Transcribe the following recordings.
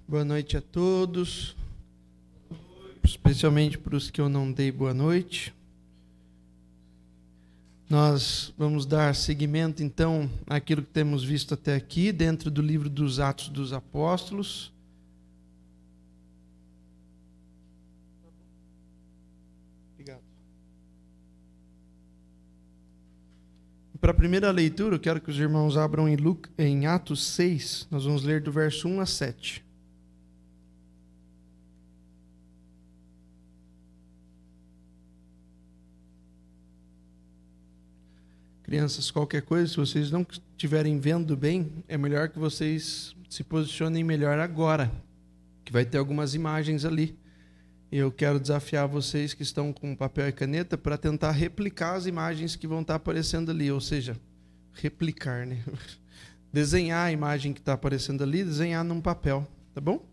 Boa noite a todos, especialmente para os que eu não dei boa noite. Nós vamos dar seguimento, então, àquilo que temos visto até aqui, dentro do livro dos Atos dos Apóstolos. Obrigado. Para a primeira leitura, eu quero que os irmãos abram em Atos 6, nós vamos ler do verso 1 a 7. Crianças, qualquer coisa, se vocês não estiverem vendo bem, é melhor que vocês se posicionem melhor agora, que vai ter algumas imagens ali. Eu quero desafiar vocês que estão com papel e caneta para tentar replicar as imagens que vão estar aparecendo ali, ou seja, replicar, né? Desenhar a imagem que está aparecendo ali, desenhar num papel, tá bom?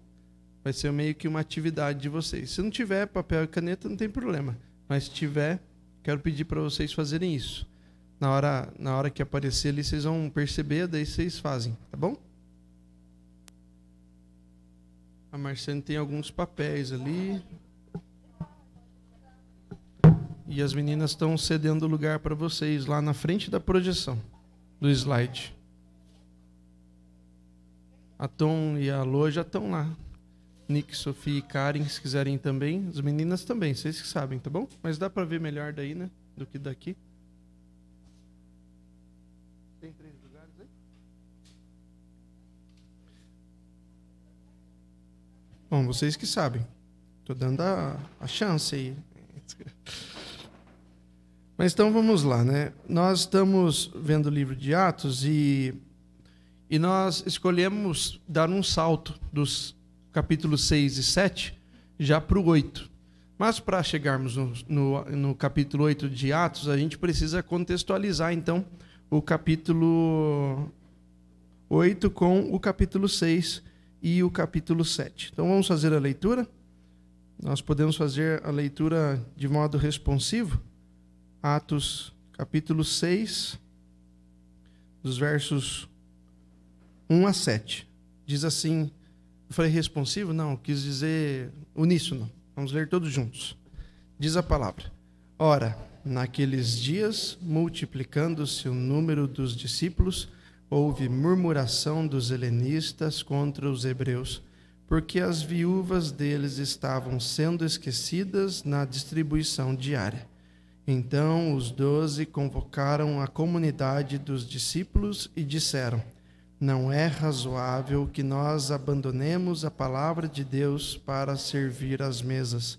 Vai ser meio que uma atividade de vocês. Se não tiver papel e caneta, não tem problema, mas se tiver, quero pedir para vocês fazerem isso. Na hora que aparecer ali, vocês vão perceber, daí vocês fazem, tá bom? A Marciane tem alguns papéis ali. E as meninas estão cedendo lugar para vocês lá na frente da projeção do slide. A Tom e a Lô já estão lá. Nick, Sofia e Karen, se quiserem também. As meninas também, vocês que sabem, tá bom? Mas dá para ver melhor daí, né? Do que daqui. Tem 3 lugares aí? Bom, vocês que sabem. Estou dando a chance aí. Mas então vamos lá, né? Nós estamos vendo o livro de Atos e nós escolhemos dar um salto dos capítulos 6 e 7 já para o 8. Mas para chegarmos no capítulo 8 de Atos, a gente precisa contextualizar, então, o capítulo 8 com o capítulo 6 e o capítulo 7. Então vamos fazer a leitura. Nós podemos fazer a leitura de modo responsivo. Atos capítulo 6, dos versos 1 a 7. Diz assim, eu falei responsivo? Não, quis dizer uníssono. Vamos ler todos juntos. Diz a palavra. Ora, naqueles dias, multiplicando-se o número dos discípulos, houve murmuração dos helenistas contra os hebreus, porque as viúvas deles estavam sendo esquecidas na distribuição diária. Então os 12 convocaram a comunidade dos discípulos e disseram: não é razoável que nós abandonemos a palavra de Deus para servir às mesas.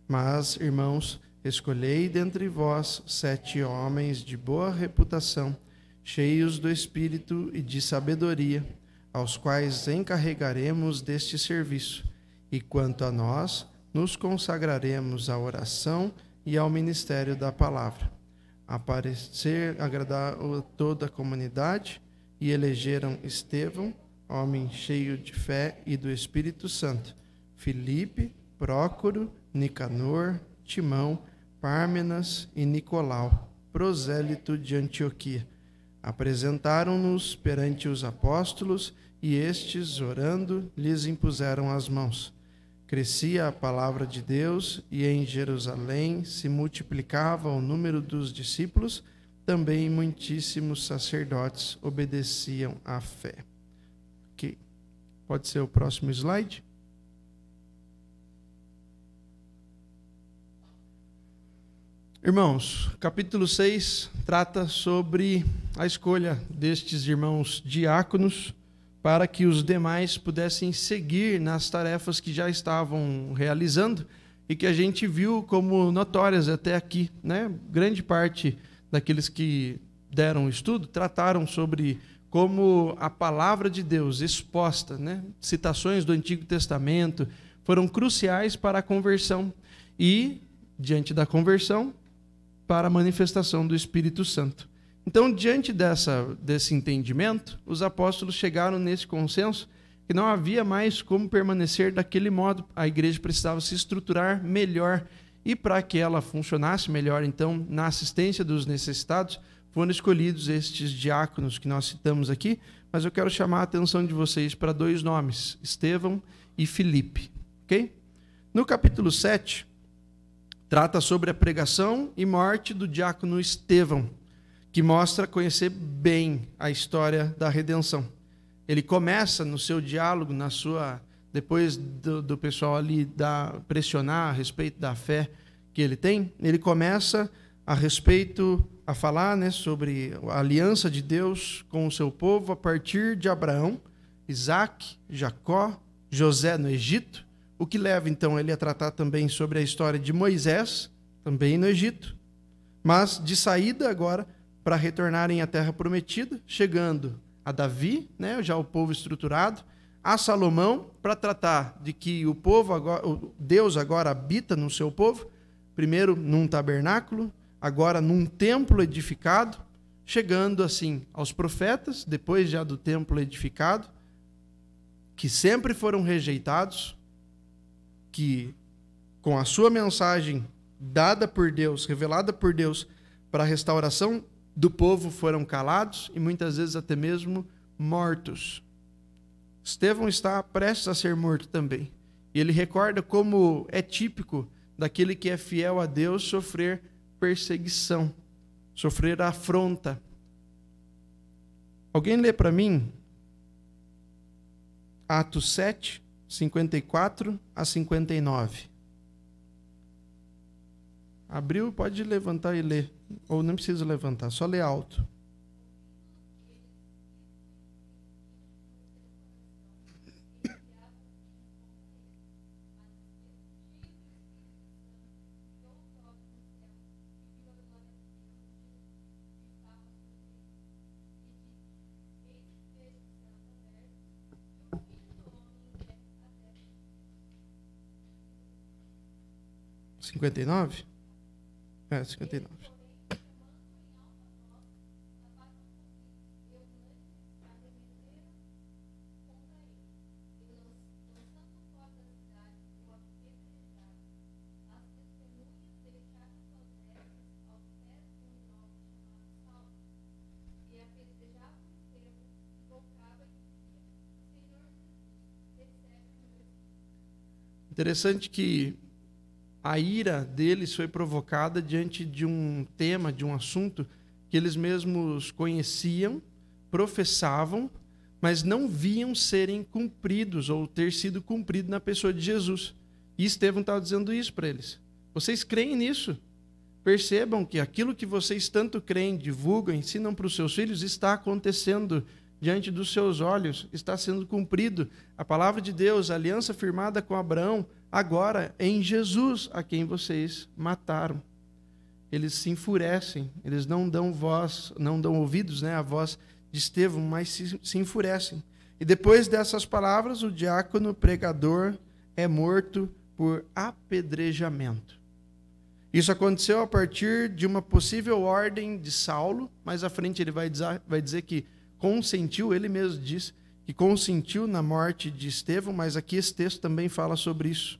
Mas, irmãos, escolhei dentre vós 7 homens de boa reputação, cheios do Espírito e de sabedoria, aos quais encarregaremos deste serviço. E quanto a nós, nos consagraremos à oração e ao ministério da palavra. A parecer agradar a toda a comunidade, e elegeram Estevão, homem cheio de fé e do Espírito Santo, Filipe, Prócoro, Nicanor, Timão, Pármenas e Nicolau, prosélito de Antioquia. Apresentaram-nos perante os apóstolos e estes, orando, lhes impuseram as mãos. Crescia a palavra de Deus e em Jerusalém se multiplicava o número dos discípulos, também muitíssimos sacerdotes obedeciam à fé. Ok. Pode ser o próximo slide? Irmãos, capítulo 6 trata sobre a escolha destes irmãos diáconos para que os demais pudessem seguir nas tarefas que já estavam realizando e que a gente viu como notórias até aqui, né? Grande parte daqueles que deram estudo trataram sobre como a palavra de Deus exposta, né? Citações do Antigo Testamento foram cruciais para a conversão e, diante da conversão, para a manifestação do Espírito Santo. Então, diante desse entendimento, os apóstolos chegaram nesse consenso que não havia mais como permanecer daquele modo. A igreja precisava se estruturar melhor e para que ela funcionasse melhor, então, na assistência dos necessitados, foram escolhidos estes diáconos que nós citamos aqui, mas eu quero chamar a atenção de vocês para 2 nomes, Estevão e Filipe. Ok? No capítulo 7, trata sobre a pregação e morte do diácono Estevão, que mostra conhecer bem a história da redenção. Ele começa no seu diálogo, depois do pessoal ali pressionar a respeito da fé que ele tem, ele começa a falar, né, sobre a aliança de Deus com o seu povo a partir de Abraão, Isaac, Jacó, José no Egito, o que leva então ele a tratar também sobre a história de Moisés, também no Egito, mas de saída agora para retornarem à terra prometida, chegando a Davi, né, já o povo estruturado, a Salomão, para tratar de que Deus agora habita no seu povo, primeiro num tabernáculo, agora num templo edificado, chegando assim aos profetas, depois já do templo edificado, que sempre foram rejeitados, que com a sua mensagem dada por Deus, revelada por Deus para a restauração do povo, foram calados e muitas vezes até mesmo mortos. Estevão está prestes a ser morto também. E ele recorda como é típico daquele que é fiel a Deus sofrer perseguição, sofrer afronta. Alguém lê para mim Atos 7, 54 a 59. Abriu, pode levantar e ler. Ou não precisa levantar, só lê alto. Cinquenta e nove? 59. Interessante que a ira deles foi provocada diante de um tema, de um assunto que eles mesmos conheciam, professavam, mas não viam serem cumpridos ou ter sido cumprido na pessoa de Jesus. E Estevão estava dizendo isso para eles. Vocês creem nisso? Percebam que aquilo que vocês tanto creem, divulgam, ensinam para os seus filhos, está acontecendo diante dos seus olhos, está sendo cumprido. A palavra de Deus, a aliança firmada com Abraão, agora em Jesus, a quem vocês mataram. Eles se enfurecem, eles não dão voz, não dão ouvidos, né, à voz de Estevão, mas se enfurecem. E depois dessas palavras, o diácono pregador é morto por apedrejamento. Isso aconteceu a partir de uma possível ordem de Saulo. Mais à frente ele vai dizer que consentiu, ele mesmo diz que consentiu na morte de Estevão, mas aqui esse texto também fala sobre isso.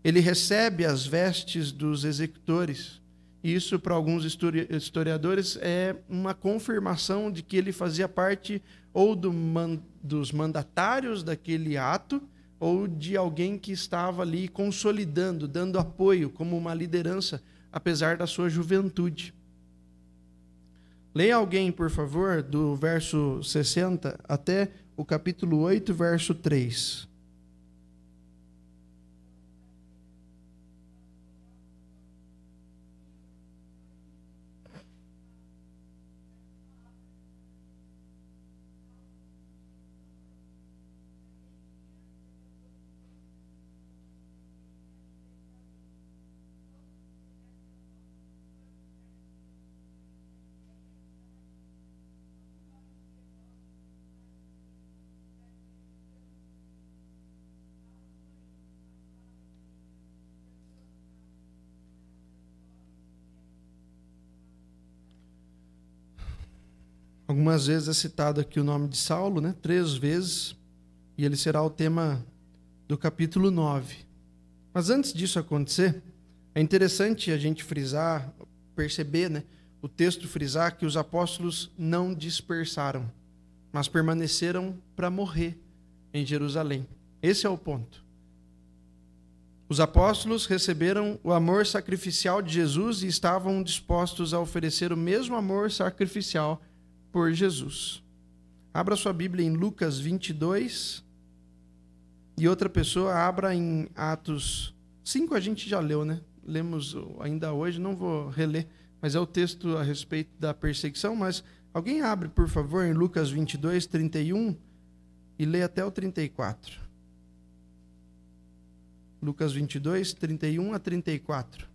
Ele recebe as vestes dos executores. Isso, para alguns historiadores, é uma confirmação de que ele fazia parte ou dos mandatários daquele ato, ou de alguém que estava ali consolidando, dando apoio como uma liderança, apesar da sua juventude. Leia alguém, por favor, do verso 60 até o capítulo 8, verso 3. Algumas vezes é citado aqui o nome de Saulo, né? 3 vezes, e ele será o tema do capítulo 9. Mas antes disso acontecer, é interessante a gente frisar, perceber, né, o texto frisar que os apóstolos não dispersaram, mas permaneceram para morrer em Jerusalém. Esse é o ponto. Os apóstolos receberam o amor sacrificial de Jesus e estavam dispostos a oferecer o mesmo amor sacrificial por Jesus. Abra sua Bíblia em Lucas 22 e outra pessoa abra em Atos 5, a gente já leu, né? Lemos ainda hoje, não vou reler, mas é o texto a respeito da perseguição, mas alguém abre, por favor, em Lucas 22, 31 e lê até o 34. Lucas 22, 31 a 34.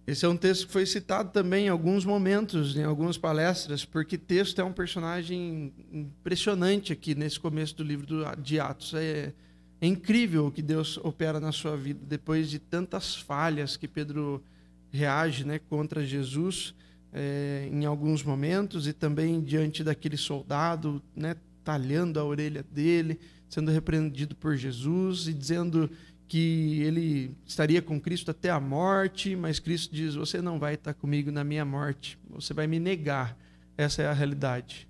Esse é um texto que foi citado também em alguns momentos, em algumas palestras, porque texto é um personagem impressionante aqui nesse começo do livro de Atos. É incrível o que Deus opera na sua vida, depois de tantas falhas que Pedro reage, né, contra Jesus em alguns momentos, e também diante daquele soldado, né, talhando a orelha dele, sendo repreendido por Jesus e dizendo que ele estaria com Cristo até a morte, mas Cristo diz: você não vai estar comigo na minha morte, você vai me negar. Essa é a realidade.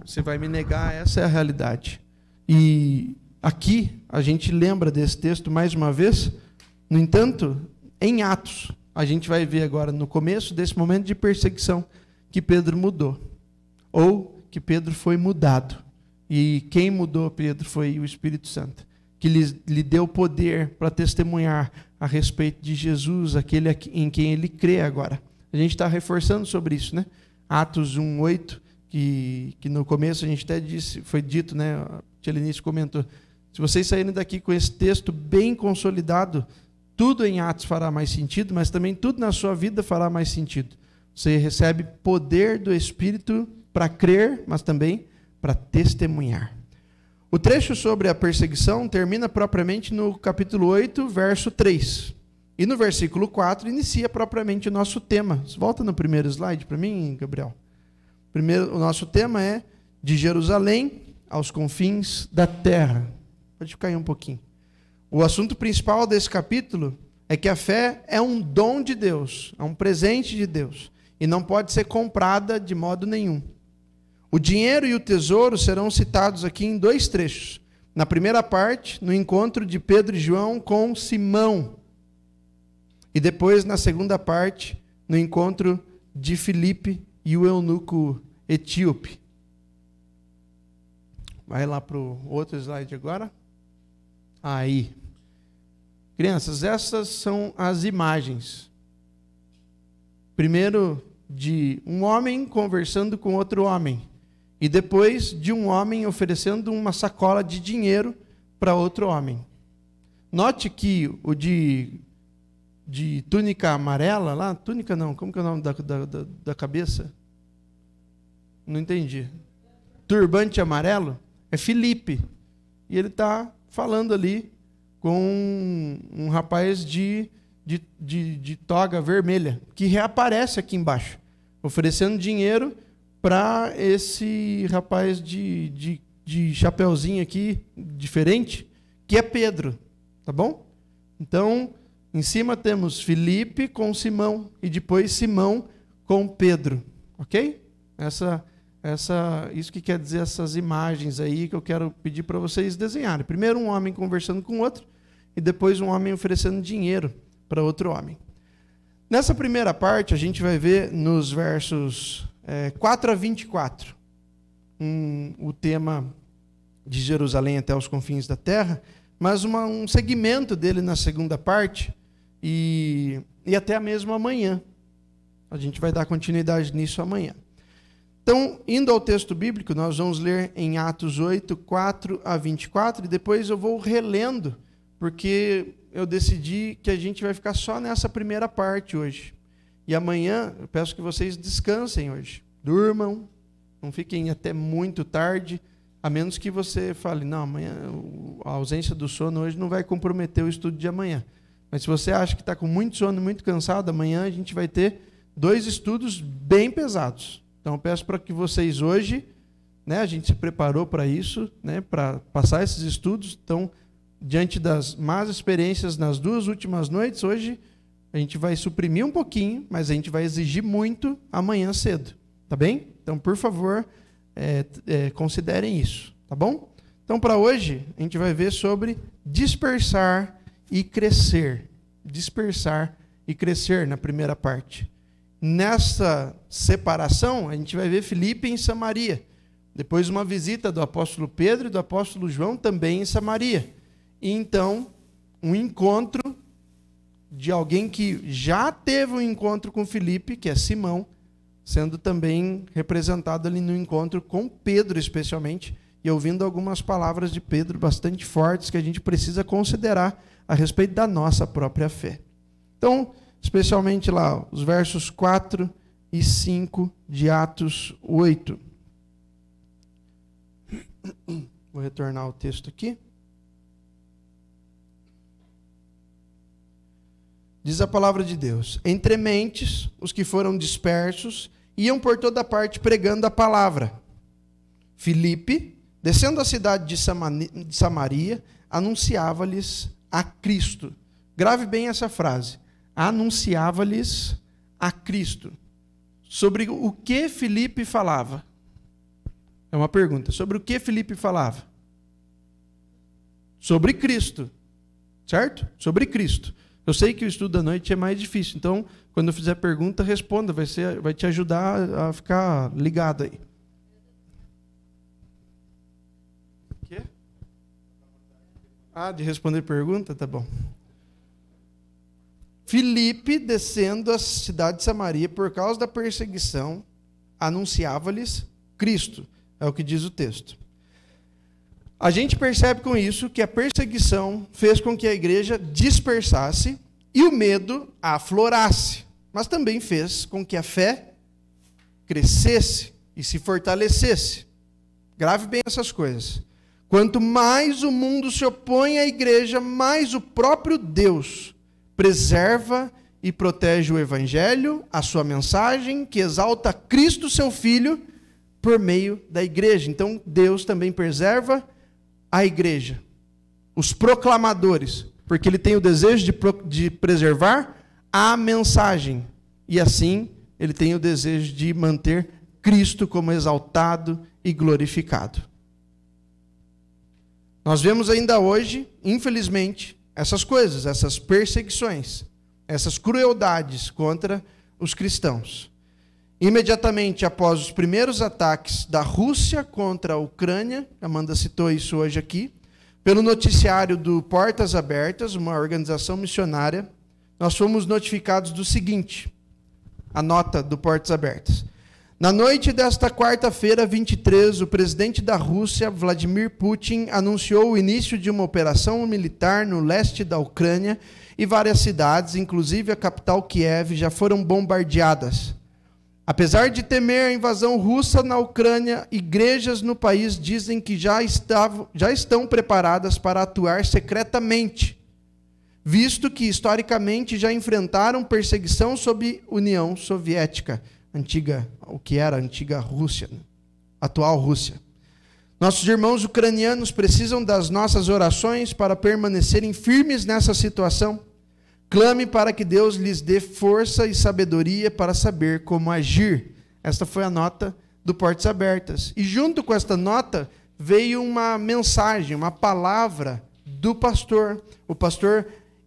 Você vai me negar, essa é a realidade. E aqui a gente lembra desse texto mais uma vez. No entanto, em Atos, a gente vai ver agora no começo desse momento de perseguição que Pedro mudou, ou que Pedro foi mudado. E quem mudou Pedro foi o Espírito Santo, que lhe deu poder para testemunhar a respeito de Jesus, aquele em quem ele crê agora. A gente está reforçando sobre isso, né? Atos 1:8, que no começo a gente até disse, foi dito, né? A tia Lenice comentou, se vocês saírem daqui com esse texto bem consolidado, tudo em Atos fará mais sentido, mas também tudo na sua vida fará mais sentido. Você recebe poder do Espírito para crer, mas também para testemunhar. O trecho sobre a perseguição termina propriamente no capítulo 8, verso 3. E no versículo 4 inicia propriamente o nosso tema. Volta no primeiro slide para mim, Gabriel. Primeiro, o nosso tema é de Jerusalém aos confins da terra. Pode ficar aí um pouquinho. O assunto principal desse capítulo é que a fé é um dom de Deus, é um presente de Deus, e não pode ser comprada de modo nenhum. O dinheiro e o tesouro serão citados aqui em dois trechos. Na primeira parte, no encontro de Pedro e João com Simão. E depois, na segunda parte, no encontro de Filipe e o eunuco etíope. Vai lá para o outro slide agora. Aí. Crianças, essas são as imagens. Primeiro, de um homem conversando com outro homem. E depois de um homem oferecendo uma sacola de dinheiro para outro homem. Note que o de túnica amarela, lá, túnica não, como que é o nome da cabeça? Não entendi. Turbante amarelo é Filipe. E ele está falando ali com um rapaz de toga vermelha, que reaparece aqui embaixo, oferecendo dinheiro para esse rapaz de chapeuzinho aqui, diferente, que é Pedro, tá bom? Então, em cima temos Filipe com Simão, e depois Simão com Pedro, ok? Isso que quer dizer essas imagens aí que eu quero pedir para vocês desenharem. Primeiro um homem conversando com outro, e depois um homem oferecendo dinheiro para outro homem. Nessa primeira parte, a gente vai ver nos versos 4 a 24, o tema de Jerusalém até os confins da terra, mas um segmento dele na segunda parte, e até mesmo amanhã. A gente vai dar continuidade nisso amanhã. Então, indo ao texto bíblico, nós vamos ler em Atos 8, 4 a 24, e depois eu vou relendo, porque eu decidi que a gente vai ficar só nessa primeira parte hoje. E amanhã, eu peço que vocês descansem hoje. Durmam, não fiquem até muito tarde, a menos que você fale, não, amanhã a ausência do sono hoje não vai comprometer o estudo de amanhã. Mas se você acha que está com muito sono, muito cansado, amanhã a gente vai ter 2 estudos bem pesados. Então, eu peço para que vocês hoje, né, a gente se preparou para isso, né, para passar esses estudos. Então, diante das más experiências nas 2 últimas noites, hoje a gente vai suprimir um pouquinho, mas a gente vai exigir muito amanhã cedo. Tá bem? Então, por favor, considerem isso. Tá bom? Então, para hoje, a gente vai ver sobre dispersar e crescer. Dispersar e crescer na primeira parte. Nessa separação, a gente vai ver Filipe em Samaria. Depois uma visita do apóstolo Pedro e do apóstolo João também em Samaria. E então, um encontro de alguém que já teve um encontro com Filipe, que é Simão, sendo também representado ali no encontro com Pedro, especialmente, e ouvindo algumas palavras de Pedro bastante fortes que a gente precisa considerar a respeito da nossa própria fé. Então, especialmente lá, os versos 4 e 5 de Atos 8. Vou retornar ao texto aqui. Diz a palavra de Deus: entre mentes, os que foram dispersos, iam por toda parte pregando a palavra. Filipe, descendo a cidade de Samaria, anunciava-lhes a Cristo. Grave bem essa frase. Anunciava-lhes a Cristo. Sobre o que Filipe falava? É uma pergunta. Sobre o que Filipe falava? Sobre Cristo. Certo? Sobre Cristo. Eu sei que o estudo da noite é mais difícil, então, quando eu fizer pergunta, responda, vai te ajudar a ficar ligado aí. O quê? De responder pergunta? Tá bom. Filipe, descendo a cidade de Samaria, por causa da perseguição, anunciava-lhes Cristo. É o que diz o texto. A gente percebe com isso que a perseguição fez com que a igreja dispersasse e o medo aflorasse, mas também fez com que a fé crescesse e se fortalecesse. Grave bem essas coisas. Quanto mais o mundo se opõe à igreja, mais o próprio Deus preserva e protege o evangelho, a sua mensagem, que exalta Cristo, seu Filho, por meio da igreja. Então, Deus também preserva a igreja, os proclamadores, porque ele tem o desejo de preservar a mensagem, e assim ele tem o desejo de manter Cristo como exaltado e glorificado. Nós vemos ainda hoje, infelizmente, essas coisas, essas perseguições, essas crueldades contra os cristãos. Imediatamente após os primeiros ataques da Rússia contra a Ucrânia, Amanda citou isso hoje aqui, pelo noticiário do Portas Abertas, uma organização missionária, nós fomos notificados do seguinte, a nota do Portas Abertas. Na noite desta quarta-feira, 23, o presidente da Rússia, Vladimir Putin, anunciou o início de uma operação militar no leste da Ucrânia e várias cidades, inclusive a capital Kiev, já foram bombardeadas. Apesar de temer a invasão russa na Ucrânia, igrejas no país dizem que já estão preparadas para atuar secretamente, visto que historicamente já enfrentaram perseguição sob União Soviética, o que era a antiga Rússia, atual Rússia. Nossos irmãos ucranianos precisam das nossas orações para permanecerem firmes nessa situação. Clame para que Deus lhes dê força e sabedoria para saber como agir. Esta foi a nota do Portas Abertas. E junto com esta nota veio uma mensagem, uma palavra do pastor, o pastor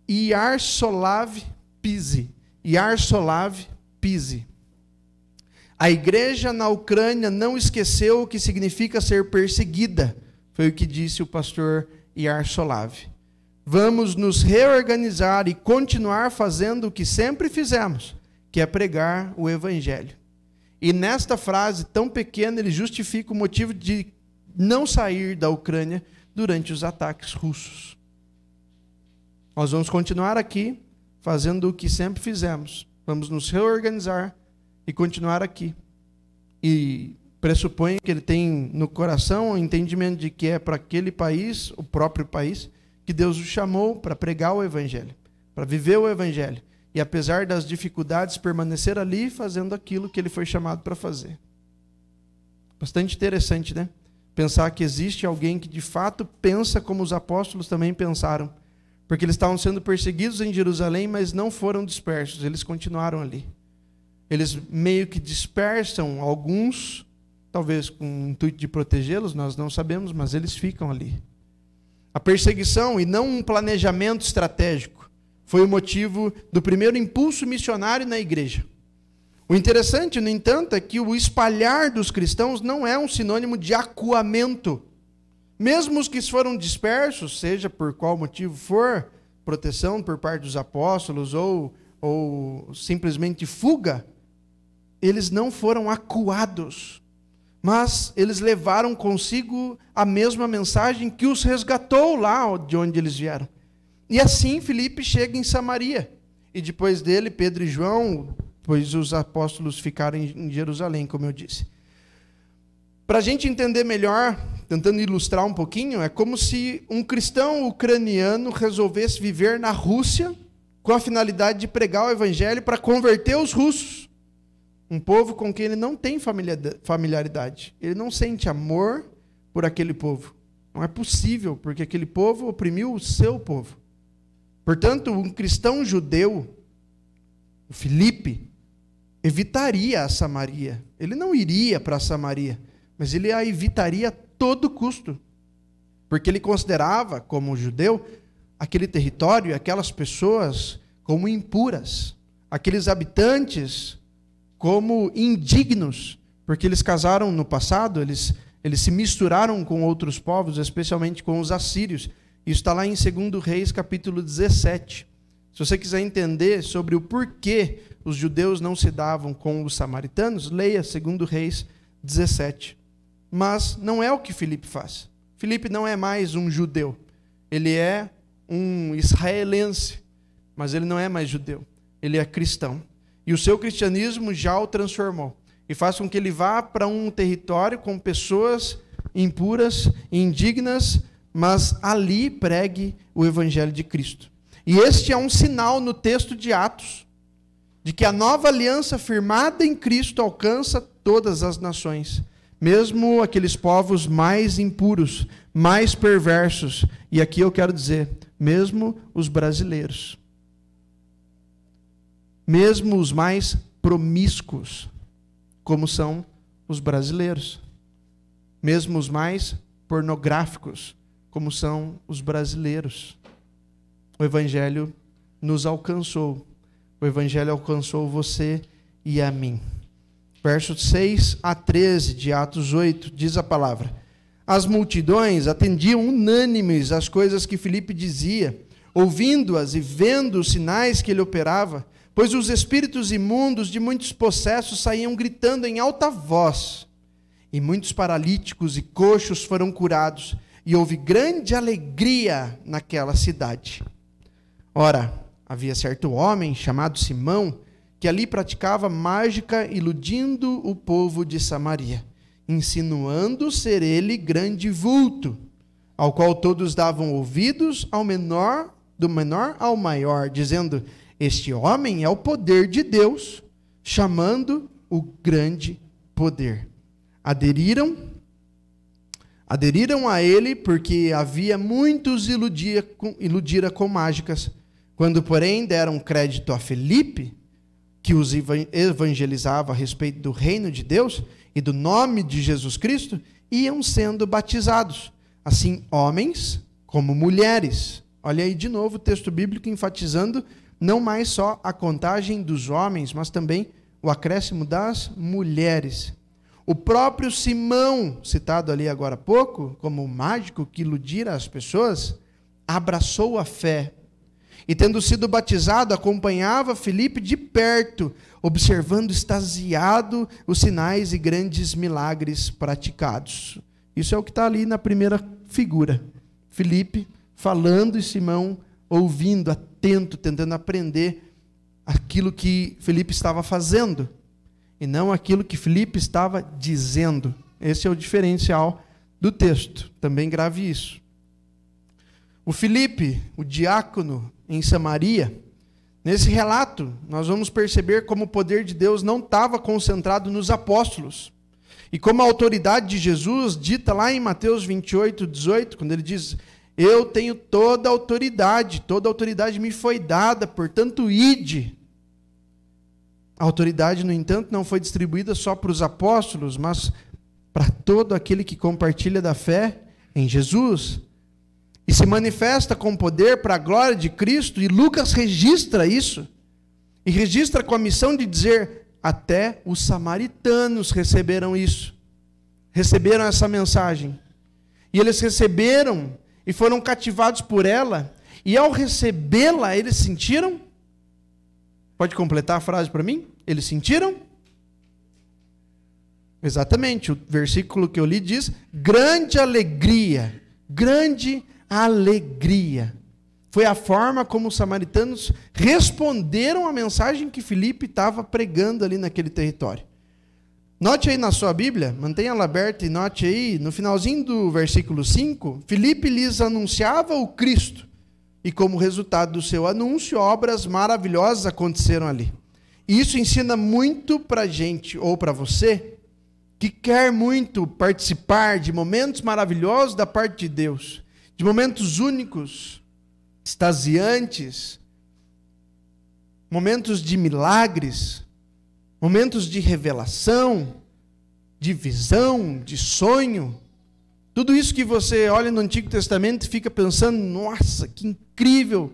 Yaroslav Pizzi. Yaroslav Pizzi. A igreja na Ucrânia não esqueceu o que significa ser perseguida, foi o que disse o pastor Yaroslav. Vamos nos reorganizar e continuar fazendo o que sempre fizemos, que é pregar o evangelho. E nesta frase tão pequena, ele justifica o motivo de não sair da Ucrânia durante os ataques russos. Nós vamos continuar aqui, fazendo o que sempre fizemos. Vamos nos reorganizar e continuar aqui. E pressupõe que ele tem no coração o entendimento de que é para aquele país, o próprio país, que Deus o chamou para pregar o Evangelho, para viver o Evangelho. E apesar das dificuldades, permanecer ali fazendo aquilo que ele foi chamado para fazer. Bastante interessante, né? Pensar que existe alguém que de fato pensa como os apóstolos também pensaram. Porque eles estavam sendo perseguidos em Jerusalém, mas não foram dispersos, eles continuaram ali. Eles meio que dispersam alguns, talvez com o intuito de protegê-los, nós não sabemos, mas eles ficam ali. A perseguição, e não um planejamento estratégico, foi o motivo do primeiro impulso missionário na igreja. O interessante, no entanto, é que o espalhar dos cristãos não é um sinônimo de acuamento. Mesmo os que foram dispersos, seja por qual motivo for, proteção por parte dos apóstolos ou simplesmente fuga, eles não foram acuados, mas eles levaram consigo a mesma mensagem que os resgatou lá de onde eles vieram. E assim Filipe chega em Samaria, e depois dele Pedro e João, pois os apóstolos ficaram em Jerusalém, como eu disse. Para a gente entender melhor, tentando ilustrar um pouquinho, é como se um cristão ucraniano resolvesse viver na Rússia com a finalidade de pregar o evangelho para converter os russos. Um povo com quem ele não tem familiaridade. Ele não sente amor por aquele povo. Não é possível, porque aquele povo oprimiu o seu povo. Portanto, um cristão judeu, o Filipe, evitaria a Samaria. Ele não iria para a Samaria, mas ele a evitaria a todo custo. Porque ele considerava, como judeu, aquele território, aquelas pessoas como impuras. Aqueles habitantes como indignos, porque eles casaram no passado, eles se misturaram com outros povos, especialmente com os assírios. Isso está lá em 2 Reis, capítulo 17. Se você quiser entender sobre o porquê os judeus não se davam com os samaritanos, leia 2 Reis 17. Mas não é o que Filipe faz. Filipe não é mais um judeu. Ele é um israelense, mas ele não é mais judeu. Ele é cristão. E o seu cristianismo já o transformou. E faz com que ele vá para um território com pessoas impuras, indignas, mas ali pregue o evangelho de Cristo. E este é um sinal no texto de Atos, de que a nova aliança firmada em Cristo alcança todas as nações, mesmo aqueles povos mais impuros, mais perversos, e aqui eu quero dizer, mesmo os brasileiros, mesmo os mais promíscuos, como são os brasileiros, mesmo os mais pornográficos, como são os brasileiros. O Evangelho nos alcançou. O Evangelho alcançou você e a mim. Versos 6 a 13 de Atos 8, diz a palavra: as multidões atendiam unânimes às coisas que Filipe dizia, ouvindo-as e vendo os sinais que ele operava, pois os espíritos imundos de muitos possessos saíam gritando em alta voz, e muitos paralíticos e coxos foram curados, e houve grande alegria naquela cidade. Ora, havia certo homem chamado Simão, que ali praticava mágica, iludindo o povo de Samaria, insinuando ser ele grande vulto, ao qual todos davam ouvidos, do menor ao maior, dizendo: este homem é o poder de Deus, chamando o grande poder. Aderiram a ele, porque havia muitos iludira com mágicas. Quando, porém, deram crédito a Filipe, que os evangelizava a respeito do reino de Deus e do nome de Jesus Cristo, iam sendo batizados, assim homens como mulheres. Olha aí de novo o texto bíblico enfatizando não mais só a contagem dos homens, mas também o acréscimo das mulheres. O próprio Simão, citado ali agora há pouco, como o mágico que iludira as pessoas, abraçou a fé E tendo sido batizado, acompanhava Filipe de perto, observando extasiado os sinais e grandes milagres praticados. Isso é o que está ali na primeira figura. Filipe falando e Simão ouvindo, atento, tentando aprender aquilo que Filipe estava fazendo, e não aquilo que Filipe estava dizendo. Esse é o diferencial do texto. Também grave isso. O Filipe, o diácono em Samaria, nesse relato, nós vamos perceber como o poder de Deus não estava concentrado nos apóstolos. E como a autoridade de Jesus, dita lá em Mateus 28, 18, quando ele diz: eu tenho toda a autoridade me foi dada, portanto, ide. A autoridade, no entanto, não foi distribuída só para os apóstolos, mas para todo aquele que compartilha da fé em Jesus. E se manifesta com poder para a glória de Cristo, e Lucas registra isso, e registra com a missão de dizer: até os samaritanos receberam isso, receberam essa mensagem, e eles receberam, e foram cativados por ela, e ao recebê-la, eles sentiram? Pode completar a frase para mim? Eles sentiram? Exatamente, o versículo que eu li diz: grande alegria, grande alegria. Foi a forma como os samaritanos responderam à mensagem que Filipe estava pregando ali naquele território. Note aí na sua Bíblia, mantenha ela aberta e note aí, no finalzinho do versículo 5, Filipe lhes anunciava o Cristo, e como resultado do seu anúncio, obras maravilhosas aconteceram ali. E isso ensina muito para a gente, ou para você, que quer muito participar de momentos maravilhosos da parte de Deus, de momentos únicos, extasiantes, momentos de milagres, momentos de revelação, de visão, de sonho. Tudo isso que você olha no Antigo Testamento e fica pensando: nossa, que incrível.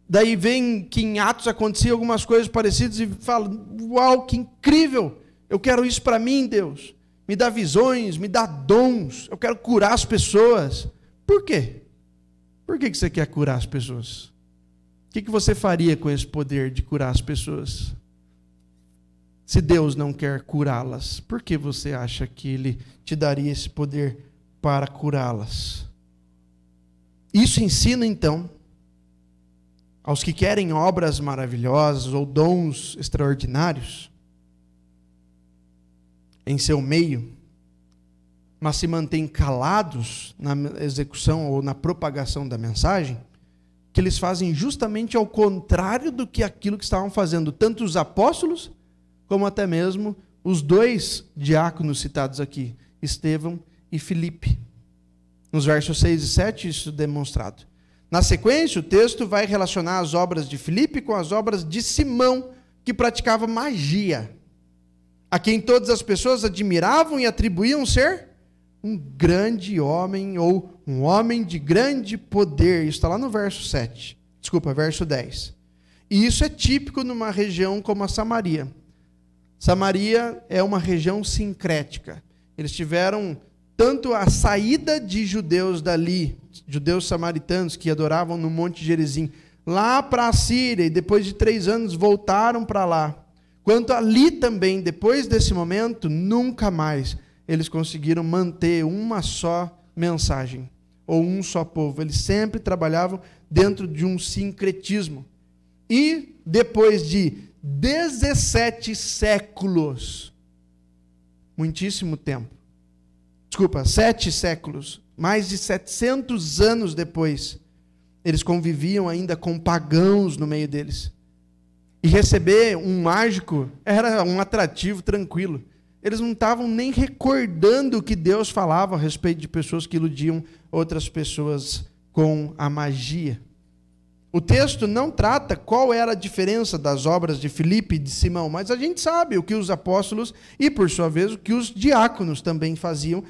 Daí vem que em Atos acontecia algumas coisas parecidas e fala: uau, que incrível. Eu quero isso para mim, Deus. Me dá visões, me dá dons. Eu quero curar as pessoas. Por quê? Por que você quer curar as pessoas? O que você faria com esse poder de curar as pessoas? Se Deus não quer curá-las, por que você acha que Ele te daria esse poder para curá-las? Isso ensina, então, aos que querem obras maravilhosas ou dons extraordinários em seu meio, mas se mantêm calados na execução ou na propagação da mensagem, que eles fazem justamente ao contrário do que aquilo que estavam fazendo tanto os apóstolos, como até mesmo os dois diáconos citados aqui, Estevão e Filipe. Nos versos 6 e 7, isso é demonstrado. Na sequência, o texto vai relacionar as obras de Filipe com as obras de Simão, que praticava magia, a quem todas as pessoas admiravam e atribuíam ser um grande homem, ou um homem de grande poder. Isso está lá no verso 10. E isso é típico numa região como a Samaria. Samaria é uma região sincrética. Eles tiveram tanto a saída de judeus dali, judeus samaritanos que adoravam no Monte Gerizim, lá para a Síria, e depois de 3 anos voltaram para lá. Quanto ali também, depois desse momento, nunca mais eles conseguiram manter uma só mensagem, ou um só povo. Eles sempre trabalhavam dentro de um sincretismo. E depois de 17 séculos, muitíssimo tempo, 7 séculos, mais de 700 anos depois, eles conviviam ainda com pagãos no meio deles. E receber um mágico era um atrativo tranquilo. Eles não estavam nem recordando o que Deus falava a respeito de pessoas que iludiam outras pessoas com a magia. O texto não trata qual era a diferença das obras de Filipe e de Simão, mas a gente sabe o que os apóstolos e, por sua vez, o que os diáconos também faziam,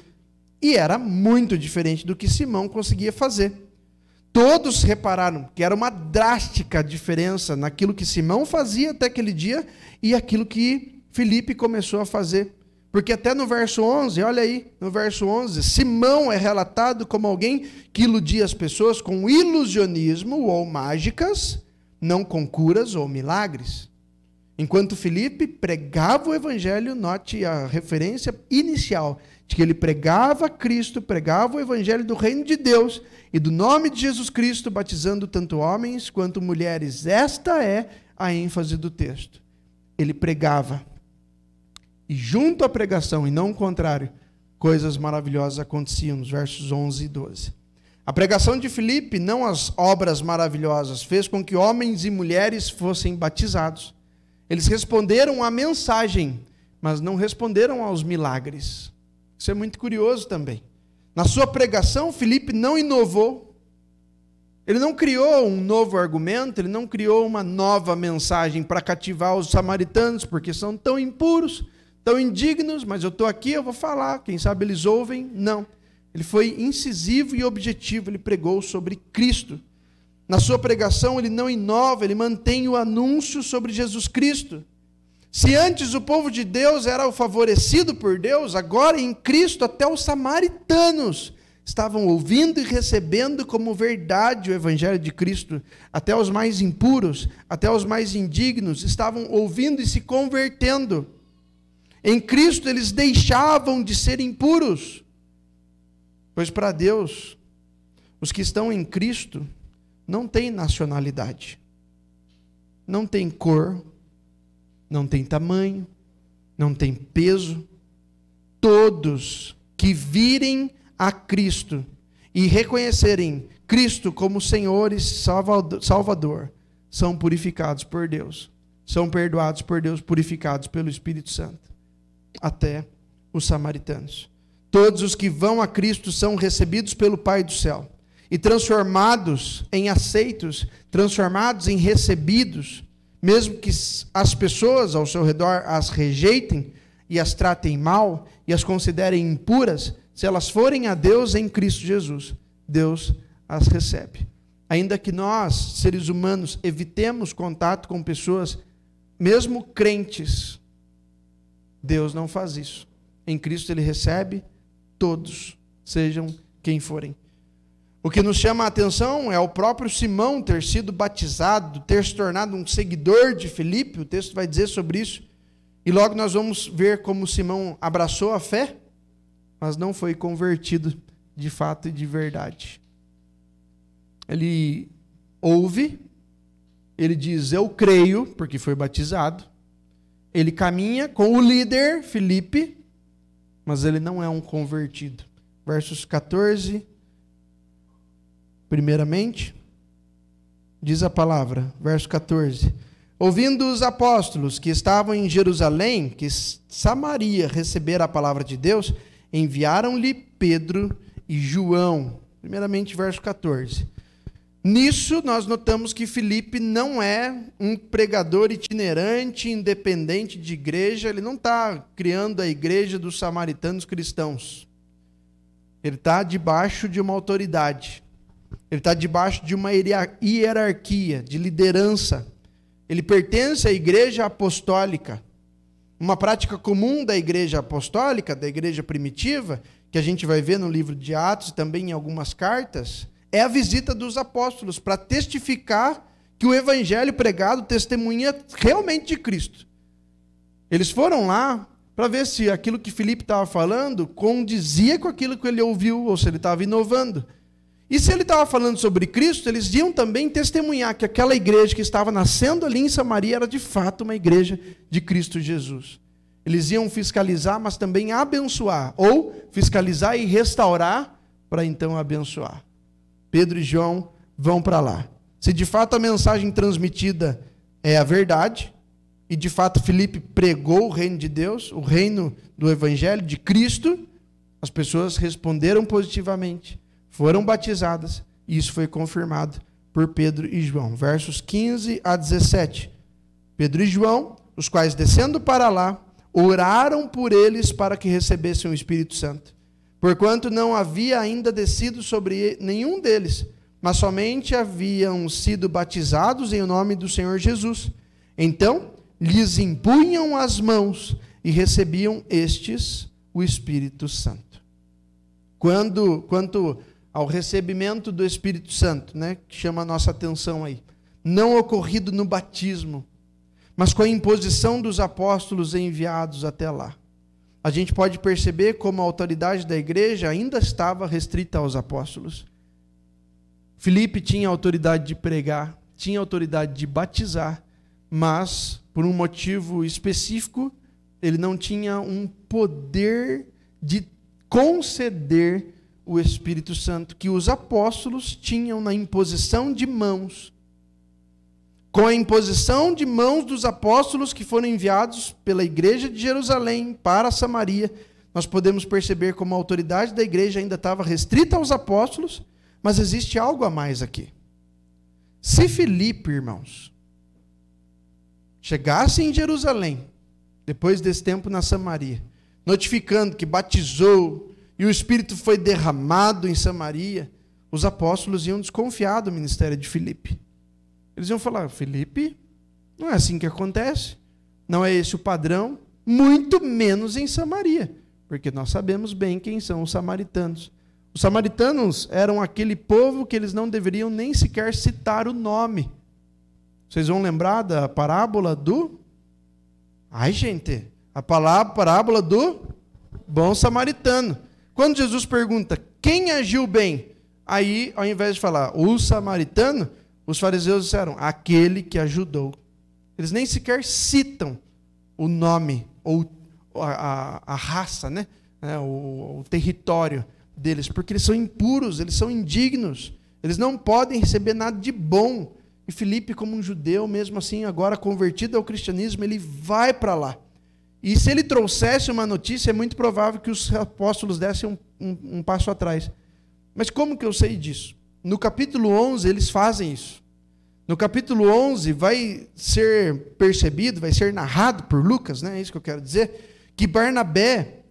e era muito diferente do que Simão conseguia fazer. Todos repararam que era uma drástica diferença naquilo que Simão fazia até aquele dia e aquilo que Filipe começou a fazer. Porque até no verso 11, olha aí, no verso 11, Simão é relatado como alguém que iludia as pessoas com ilusionismo ou mágicas, não com curas ou milagres. Enquanto Filipe pregava o evangelho, note a referência inicial, de que ele pregava Cristo, pregava o evangelho do reino de Deus e do nome de Jesus Cristo, batizando tanto homens quanto mulheres. Esta é a ênfase do texto. Ele pregava. E junto à pregação, e não o contrário, coisas maravilhosas aconteciam, nos versos 11 e 12. A pregação de Filipe, não as obras maravilhosas, fez com que homens e mulheres fossem batizados. Eles responderam à mensagem, mas não responderam aos milagres. Isso é muito curioso também. Na sua pregação, Filipe não inovou. Ele não criou um novo argumento, ele não criou uma nova mensagem para cativar os samaritanos, porque são tão impuros, tão indignos, mas eu estou aqui, eu vou falar, quem sabe eles ouvem. Não. Ele foi incisivo e objetivo, ele pregou sobre Cristo. Na sua pregação, ele não inova, ele mantém o anúncio sobre Jesus Cristo. Se antes o povo de Deus era o favorecido por Deus, agora em Cristo até os samaritanos estavam ouvindo e recebendo como verdade o evangelho de Cristo. Até os mais impuros, até os mais indignos estavam ouvindo e se convertendo. Em Cristo eles deixavam de ser impuros, pois para Deus, os que estão em Cristo não têm nacionalidade, não tem cor, não tem tamanho, não tem peso. Todos que virem a Cristo e reconhecerem Cristo como Senhor e Salvador são purificados por Deus, são perdoados por Deus, purificados pelo Espírito Santo. Até os samaritanos. Todos os que vão a Cristo são recebidos pelo Pai do céu e transformados em aceitos, transformados em recebidos, mesmo que as pessoas ao seu redor as rejeitem e as tratem mal e as considerem impuras, se elas forem a Deus em Cristo Jesus, Deus as recebe. Ainda que nós, seres humanos, evitemos contato com pessoas, mesmo crentes, Deus não faz isso. Em Cristo ele recebe todos, sejam quem forem. O que nos chama a atenção é o próprio Simão ter sido batizado, ter se tornado um seguidor de Filipe. O texto vai dizer sobre isso. E logo nós vamos ver como Simão abraçou a fé, mas não foi convertido de fato e de verdade. Ele ouve, ele diz, eu creio, porque foi batizado. Ele caminha com o líder, Filipe, mas ele não é um convertido. Versos 14, primeiramente, diz a palavra, verso 14. Ouvindo os apóstolos que estavam em Jerusalém, que Samaria recebera a palavra de Deus, enviaram-lhe Pedro e João. Primeiramente, verso 14. Nisso, nós notamos que Filipe não é um pregador itinerante, independente de igreja. Ele não está criando a igreja dos samaritanos cristãos. Ele está debaixo de uma autoridade. Ele está debaixo de uma hierarquia, de liderança. Ele pertence à igreja apostólica. Uma prática comum da igreja apostólica, da igreja primitiva, que a gente vai ver no livro de Atos e também em algumas cartas, é a visita dos apóstolos para testificar que o evangelho pregado testemunha realmente de Cristo. Eles foram lá para ver se aquilo que Filipe estava falando condizia com aquilo que ele ouviu, ou se ele estava inovando. E se ele estava falando sobre Cristo, eles iam também testemunhar que aquela igreja que estava nascendo ali em Samaria era de fato uma igreja de Cristo Jesus. Eles iam fiscalizar, mas também abençoar, ou fiscalizar e restaurar para então abençoar. Pedro e João vão para lá. Se de fato a mensagem transmitida é a verdade, e de fato Filipe pregou o reino de Deus, o reino do evangelho de Cristo, as pessoas responderam positivamente, foram batizadas, e isso foi confirmado por Pedro e João. Versos 15 a 17. Pedro e João, os quais descendo para lá, oraram por eles para que recebessem o Espírito Santo. Porquanto não havia ainda descido sobre nenhum deles, mas somente haviam sido batizados em nome do Senhor Jesus. Então, lhes impunham as mãos e recebiam estes o Espírito Santo. Quanto ao recebimento do Espírito Santo, né, que chama a nossa atenção aí. não ocorrido no batismo, mas com a imposição dos apóstolos enviados até lá. A gente pode perceber como a autoridade da igreja ainda estava restrita aos apóstolos. Filipe tinha autoridade de pregar, tinha autoridade de batizar, mas, por um motivo específico, ele não tinha um poder de conceder o Espírito Santo que os apóstolos tinham na imposição de mãos. Com a imposição de mãos dos apóstolos que foram enviados pela igreja de Jerusalém para Samaria, nós podemos perceber como a autoridade da igreja ainda estava restrita aos apóstolos, mas existe algo a mais aqui. Se Filipe, irmãos, chegasse em Jerusalém, depois desse tempo na Samaria, notificando que batizou e o Espírito foi derramado em Samaria, os apóstolos iam desconfiar do ministério de Filipe. Eles iam falar: Filipe, não é assim que acontece, não é esse o padrão, muito menos em Samaria, porque nós sabemos bem quem são os samaritanos. Os samaritanos eram aquele povo que eles não deveriam nem sequer citar o nome. Vocês vão lembrar da parábola do... Ai, gente, a parábola do bom samaritano. Quando Jesus pergunta quem agiu bem, aí, ao invés de falar o samaritano, os fariseus disseram aquele que ajudou. Eles nem sequer citam o nome ou a raça, né? O território deles, porque eles são impuros, eles são indignos, eles não podem receber nada de bom. E Filipe, como um judeu, mesmo assim, agora convertido ao cristianismo, ele vai para lá. E se ele trouxesse uma notícia, é muito provável que os apóstolos dessem um passo atrás. Mas como que eu sei disso? No capítulo 11, eles fazem isso. No capítulo 11, vai ser percebido, vai ser narrado por Lucas, né? É isso que eu quero dizer, que Barnabé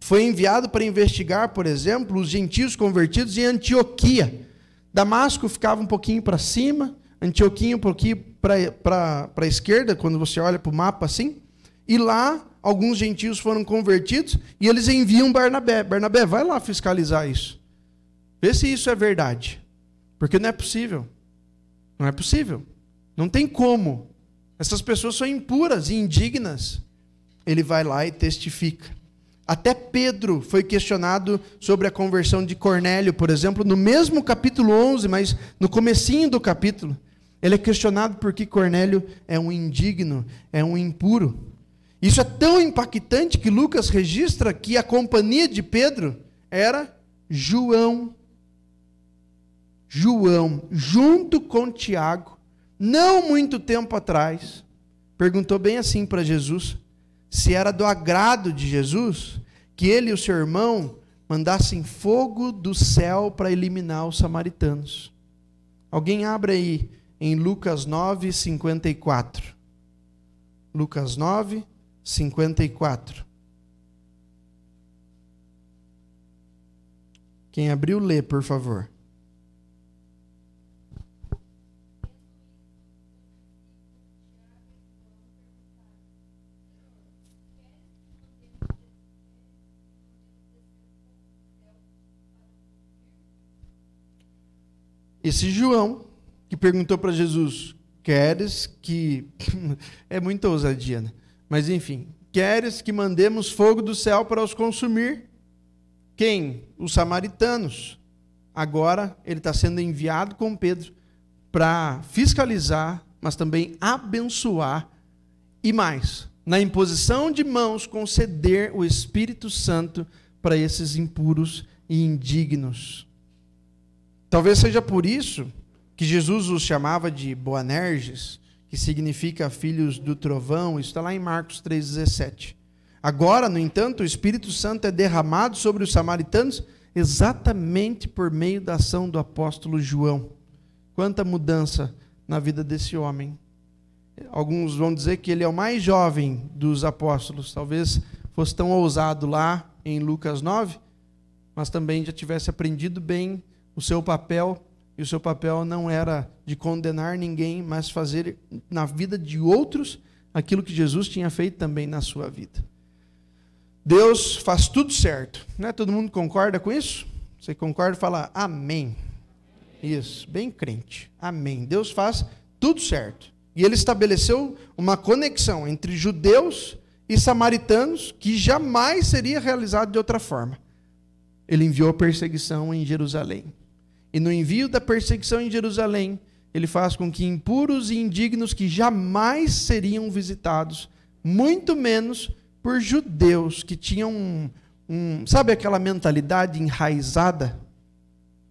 foi enviado para investigar, por exemplo, os gentios convertidos em Antioquia. Damasco ficava um pouquinho para cima, Antioquia um pouquinho para a esquerda, quando você olha para o mapa assim, e lá alguns gentios foram convertidos, e eles enviam Barnabé. Barnabé, vai lá fiscalizar isso. Vê se isso é verdade. Porque não é possível. Não é possível. Não tem como. Essas pessoas são impuras e indignas. Ele vai lá e testifica. Até Pedro foi questionado sobre a conversão de Cornélio, por exemplo, no mesmo capítulo 11, mas no comecinho do capítulo. Ele é questionado porque Cornélio é um indigno, é um impuro. Isso é tão impactante que Lucas registra que a companhia de Pedro era João. João, junto com Tiago, não muito tempo atrás, perguntou bem assim para Jesus, se era do agrado de Jesus que ele e o seu irmão mandassem fogo do céu para eliminar os samaritanos. Alguém abre aí em Lucas 9, 54. Lucas 9, 54. Quem abriu, lê, por favor. Esse João, que perguntou para Jesus, queres que... é muita ousadia, né? Mas enfim, queres que mandemos fogo do céu para os consumir? Quem? Os samaritanos. Agora ele está sendo enviado com Pedro para fiscalizar, mas também abençoar e mais, na imposição de mãos, conceder o Espírito Santo para esses impuros e indignos. Talvez seja por isso que Jesus os chamava de Boanerges, que significa filhos do trovão. Isso está lá em Marcos 3,17. Agora, no entanto, o Espírito Santo é derramado sobre os samaritanos exatamente por meio da ação do apóstolo João. Quanta mudança na vida desse homem. Alguns vão dizer que ele é o mais jovem dos apóstolos. Talvez fosse tão ousado lá em Lucas 9, mas também já tivesse aprendido bem o seu papel, e o seu papel não era de condenar ninguém, mas fazer na vida de outros aquilo que Jesus tinha feito também na sua vida. Deus faz tudo certo, né? Todo mundo concorda com isso? Você concorda? Fala amém. Isso, bem crente. Amém. Deus faz tudo certo. E ele estabeleceu uma conexão entre judeus e samaritanos que jamais seria realizado de outra forma. Ele enviou a perseguição em Jerusalém. E no envio da perseguição em Jerusalém, ele faz com que impuros e indignos que jamais seriam visitados, muito menos por judeus que tinham sabe aquela mentalidade enraizada?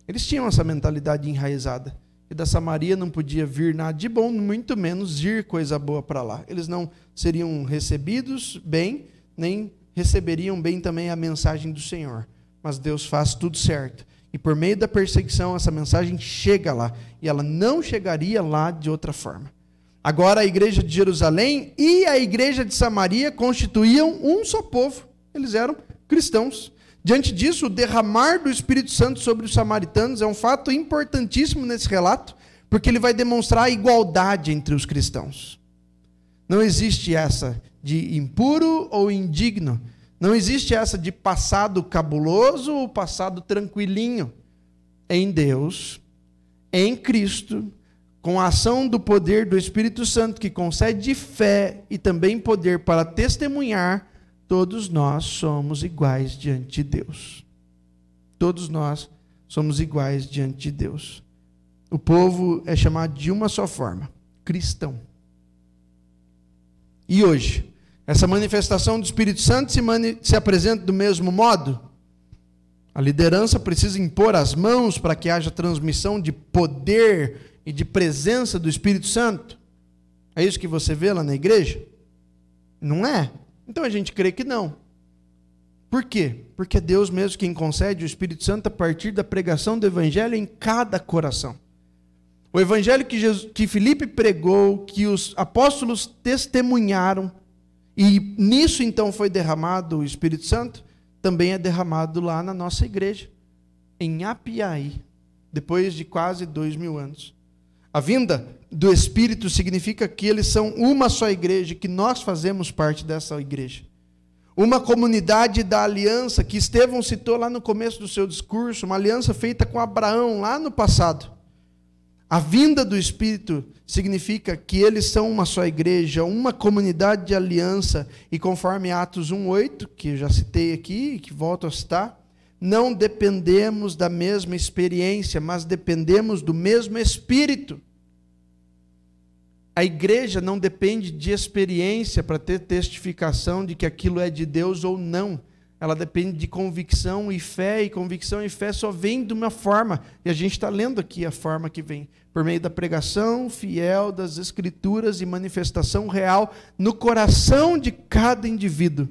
Eles tinham essa mentalidade enraizada. E da Samaria não podia vir nada de bom, muito menos ir coisa boa para lá. Eles não seriam recebidos bem, nem receberiam bem também a mensagem do Senhor. Mas Deus faz tudo certo. E por meio da perseguição, essa mensagem chega lá. E ela não chegaria lá de outra forma. Agora a igreja de Jerusalém e a igreja de Samaria constituíam um só povo. Eles eram cristãos. Diante disso, o derramar do Espírito Santo sobre os samaritanos é um fato importantíssimo nesse relato, porque ele vai demonstrar a igualdade entre os cristãos. Não existe essa de impuro ou indigno. Não existe essa de passado cabuloso ou passado tranquilinho. Em Deus, em Cristo, com a ação do poder do Espírito Santo, que concede fé e também poder para testemunhar, todos nós somos iguais diante de Deus. Todos nós somos iguais diante de Deus. O povo é chamado de uma só forma, cristão. E hoje, essa manifestação do Espírito Santo se apresenta do mesmo modo? A liderança precisa impor as mãos para que haja transmissão de poder e de presença do Espírito Santo? É isso que você vê lá na igreja? Não é? Então a gente crê que não. Por quê? Porque é Deus mesmo quem concede o Espírito Santo a partir da pregação do Evangelho em cada coração. O Evangelho que Filipe pregou, que os apóstolos testemunharam, e nisso então foi derramado o Espírito Santo, também é derramado lá na nossa igreja, em Apiaí, depois de quase 2000 anos. A vinda do Espírito significa que eles são uma só igreja, que nós fazemos parte dessa igreja. Uma comunidade da aliança que Estevão citou lá no começo do seu discurso, uma aliança feita com Abraão lá no passado. A vinda do Espírito significa que eles são uma só igreja, uma comunidade de aliança, e conforme Atos 1:8, que eu já citei aqui e que volto a citar, não dependemos da mesma experiência, mas dependemos do mesmo Espírito. A igreja não depende de experiência para ter testificação de que aquilo é de Deus ou não. Ela depende de convicção e convicção e fé só vem de uma forma, e a gente está lendo aqui a forma que vem, por meio da pregação fiel das Escrituras e manifestação real no coração de cada indivíduo,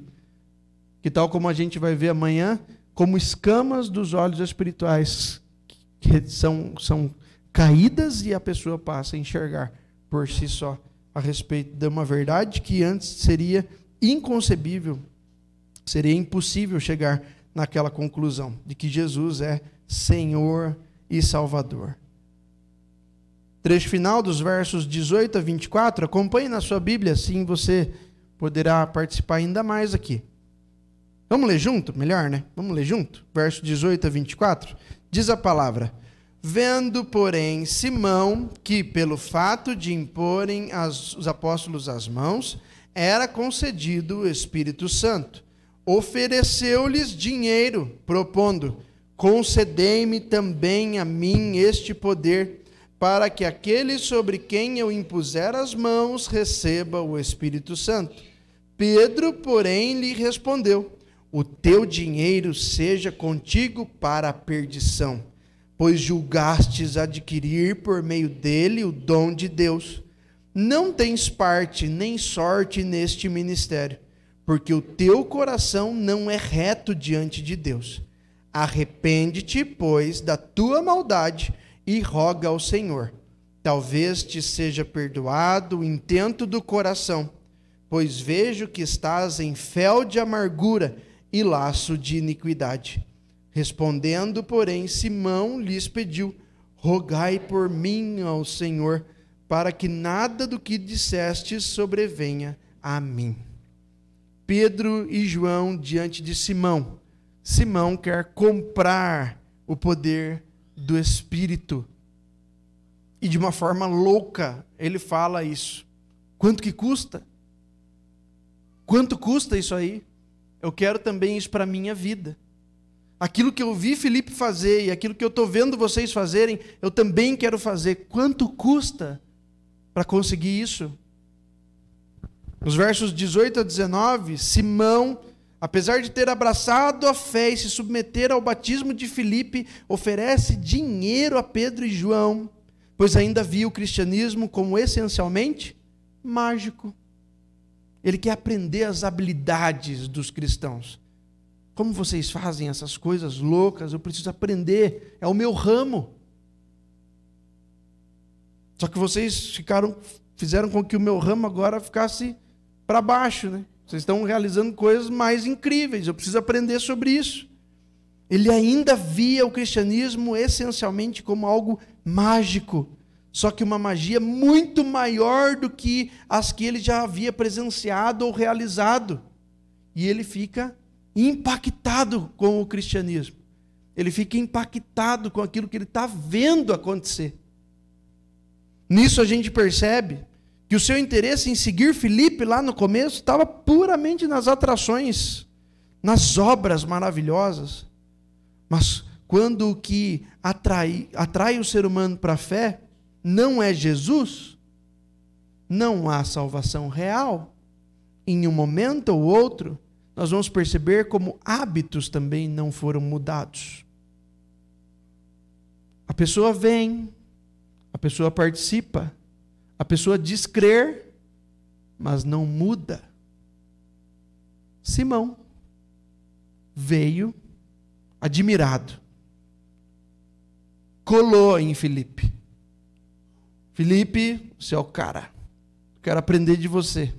que tal como a gente vai ver amanhã, como escamas dos olhos espirituais, que são caídas e a pessoa passa a enxergar por si só, a respeito de uma verdade que antes seria inconcebível. Seria impossível chegar naquela conclusão de que Jesus é Senhor e Salvador. Trecho final dos versos 18 a 24, acompanhe na sua Bíblia, assim você poderá participar ainda mais aqui. Vamos ler junto? Melhor, né? Vamos ler junto? Verso 18 a 24, diz a palavra: vendo, porém, Simão, que pelo fato de imporem os apóstolos as mãos, era concedido o Espírito Santo, ofereceu-lhes dinheiro, propondo: concedei-me também a mim este poder, para que aquele sobre quem eu impuser as mãos receba o Espírito Santo. Pedro, porém, lhe respondeu: o teu dinheiro seja contigo para a perdição, pois julgastes adquirir por meio dele o dom de Deus. Não tens parte nem sorte neste ministério, porque o teu coração não é reto diante de Deus. Arrepende-te, pois, da tua maldade e roga ao Senhor. Talvez te seja perdoado o intento do coração, pois vejo que estás em fel de amargura e laço de iniquidade. Respondendo, porém, Simão lhes pediu: rogai por mim ao Senhor, para que nada do que dissestes sobrevenha a mim. Pedro e João diante de Simão. Simão quer comprar o poder do Espírito. E de uma forma louca, ele fala isso. Quanto que custa? Quanto custa isso aí? Eu quero também isso para a minha vida. Aquilo que eu vi Filipe fazer e aquilo que eu estou vendo vocês fazerem, eu também quero fazer. Quanto custa para conseguir isso? Nos versos 18 a 19, Simão, apesar de ter abraçado a fé e se submeter ao batismo de Filipe, oferece dinheiro a Pedro e João, pois ainda via o cristianismo como essencialmente mágico. Ele quer aprender as habilidades dos cristãos. Como vocês fazem essas coisas loucas? Eu preciso aprender, é o meu ramo. Só que vocês fizeram com que o meu ramo agora ficasse para baixo, né? Vocês estão realizando coisas mais incríveis, eu preciso aprender sobre isso. Ele ainda via o cristianismo essencialmente como algo mágico, só que uma magia muito maior do que as que ele já havia presenciado ou realizado. E ele fica impactado com o cristianismo. Ele fica impactado com aquilo que ele está vendo acontecer. Nisso a gente percebe que o seu interesse em seguir Filipe lá no começo estava puramente nas atrações, nas obras maravilhosas. Mas quando o que atrai o ser humano para a fé não é Jesus, não há salvação real. Em um momento ou outro, nós vamos perceber como hábitos também não foram mudados. A pessoa vem, a pessoa participa, a pessoa diz crer, mas não muda. Simão veio admirado, colou em Filipe. Filipe, você é o cara, eu quero aprender de você,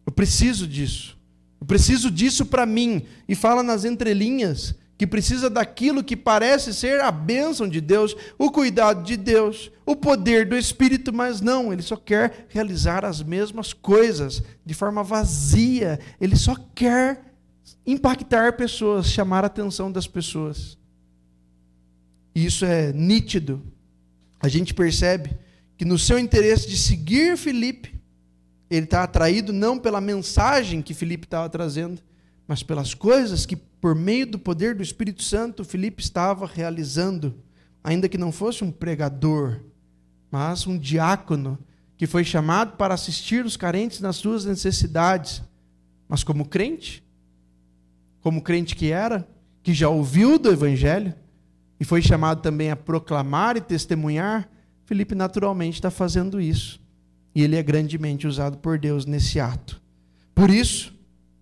eu preciso disso. Eu preciso disso para mim. E fala nas entrelinhas que precisa daquilo que parece ser a bênção de Deus, o cuidado de Deus, o poder do Espírito, mas não, ele só quer realizar as mesmas coisas de forma vazia. Ele só quer impactar pessoas, chamar a atenção das pessoas. E isso é nítido. A gente percebe que no seu interesse de seguir Filipe, ele está atraído não pela mensagem que Filipe estava trazendo, mas pelas coisas que, por meio do poder do Espírito Santo, Filipe estava realizando, ainda que não fosse um pregador, mas um diácono, que foi chamado para assistir os carentes nas suas necessidades. Mas como crente que era, que já ouviu do Evangelho, e foi chamado também a proclamar e testemunhar, Filipe naturalmente está fazendo isso. E ele é grandemente usado por Deus nesse ato. Por isso,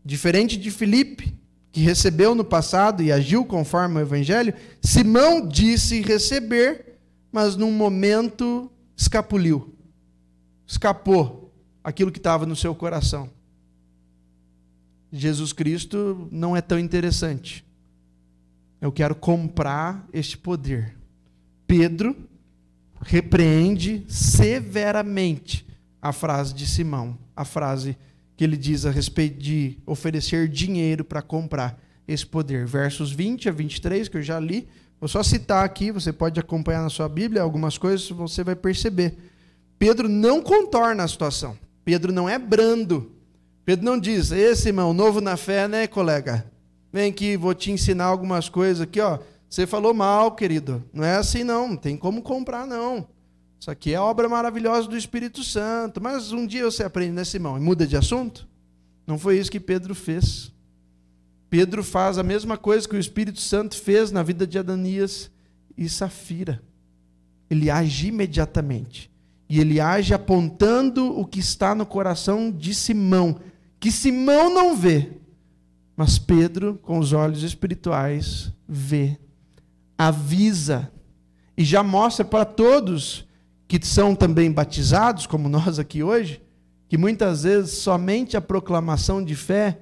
diferente de Filipe, que recebeu no passado e agiu conforme o Evangelho, Simão disse receber, mas num momento escapuliu. Escapou aquilo que estava no seu coração. Jesus Cristo não é tão interessante. Eu quero comprar este poder. Pedro repreende severamente a frase de Simão, a frase que ele diz a respeito de oferecer dinheiro para comprar esse poder. Versos 20 a 23, que eu já li, vou só citar aqui, você pode acompanhar na sua Bíblia, algumas coisas você vai perceber. Pedro não contorna a situação, Pedro não é brando, Pedro não diz, Simão, novo na fé, né, colega? Vem aqui, vou te ensinar algumas coisas aqui, ó. Você falou mal, querido, não é assim não tem como comprar não. Isso aqui é obra maravilhosa do Espírito Santo. Mas um dia você aprende, né, Simão? E muda de assunto? Não foi isso que Pedro fez. Pedro faz a mesma coisa que o Espírito Santo fez na vida de Ananias e Safira. Ele age imediatamente. E ele age apontando o que está no coração de Simão, que Simão não vê. Mas Pedro, com os olhos espirituais, vê, avisa e já mostra para todos que são também batizados, como nós aqui hoje, que muitas vezes somente a proclamação de fé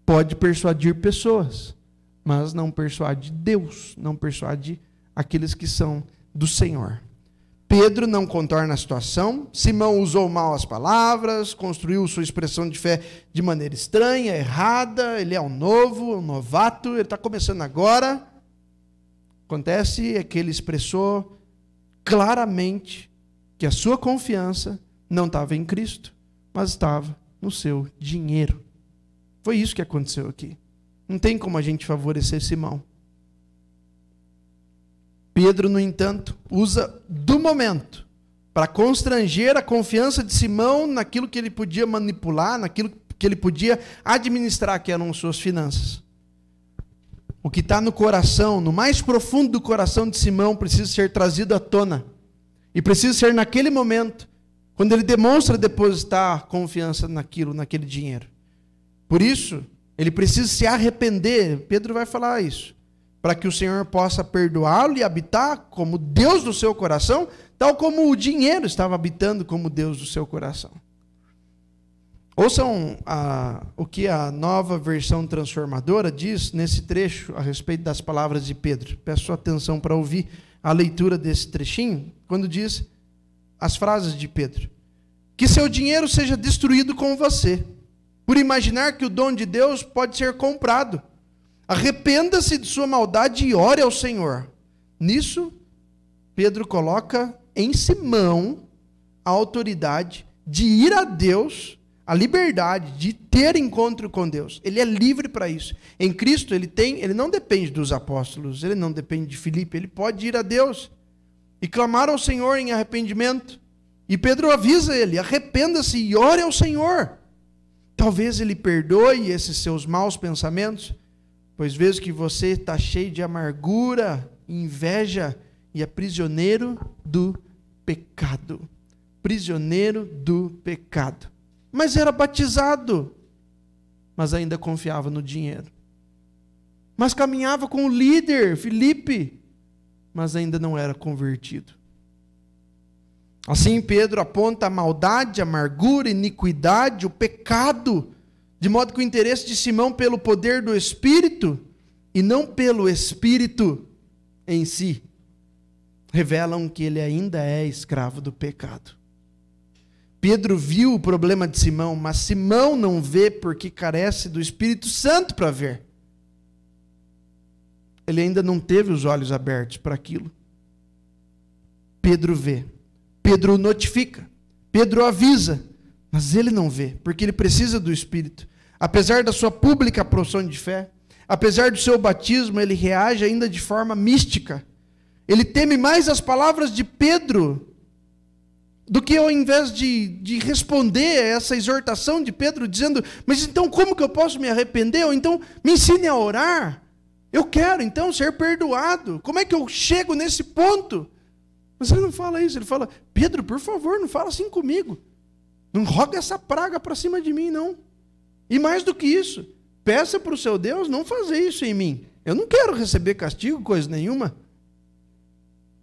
pode persuadir pessoas, mas não persuade Deus, não persuade aqueles que são do Senhor. Pedro não contorna a situação, Simão usou mal as palavras, construiu sua expressão de fé de maneira estranha, errada, ele é um novato, ele está começando agora. Acontece é que ele expressou claramente que a sua confiança não estava em Cristo, mas estava no seu dinheiro. Foi isso que aconteceu aqui. Não tem como a gente favorecer Simão. Pedro, no entanto, usa do momento para constranger a confiança de Simão naquilo que ele podia manipular, naquilo que ele podia administrar, que eram suas finanças. O que está no coração, no mais profundo do coração de Simão, precisa ser trazido à tona. E precisa ser naquele momento, quando ele demonstra depositar confiança naquele dinheiro. Por isso, ele precisa se arrepender. Pedro vai falar isso. Para que o Senhor possa perdoá-lo e habitar como Deus do seu coração, tal como o dinheiro estava habitando como Deus do seu coração. Ouçam o que a Nova Versão Transformadora diz nesse trecho a respeito das palavras de Pedro. Peço sua atenção para ouvir a leitura desse trechinho, quando diz as frases de Pedro. Que seu dinheiro seja destruído com você, por imaginar que o dom de Deus pode ser comprado. Arrependa-se de sua maldade e ore ao Senhor. Nisso, Pedro coloca em Simão a autoridade de ir a Deus, a liberdade de ter encontro com Deus. Ele é livre para isso. Em Cristo ele não depende dos apóstolos, ele não depende de Filipe, ele pode ir a Deus e clamar ao Senhor em arrependimento. E Pedro avisa ele, arrependa-se e ore ao Senhor. Talvez ele perdoe esses seus maus pensamentos, pois vejo que você está cheio de amargura, inveja e é prisioneiro do pecado. Prisioneiro do pecado. Mas era batizado, mas ainda confiava no dinheiro. Mas caminhava com o líder, Filipe, mas ainda não era convertido. Assim Pedro aponta a maldade, a amargura, a iniquidade, o pecado, de modo que o interesse de Simão pelo poder do Espírito, e não pelo Espírito em si, revelam que ele ainda é escravo do pecado. Pedro viu o problema de Simão, mas Simão não vê porque carece do Espírito Santo para ver. Ele ainda não teve os olhos abertos para aquilo. Pedro vê. Pedro notifica. Pedro avisa. Mas ele não vê, porque ele precisa do Espírito. Apesar da sua pública profissão de fé, apesar do seu batismo, ele reage ainda de forma mística. Ele teme mais as palavras de Pedro do que ao invés de responder a essa exortação de Pedro, dizendo, mas então como que eu posso me arrepender? Ou então me ensine a orar. Eu quero então ser perdoado. Como é que eu chego nesse ponto? Mas ele não fala isso, ele fala, Pedro, por favor, não fala assim comigo. Não roga essa praga para cima de mim, não. E mais do que isso, peça para o seu Deus não fazer isso em mim. Eu não quero receber castigo, coisa nenhuma.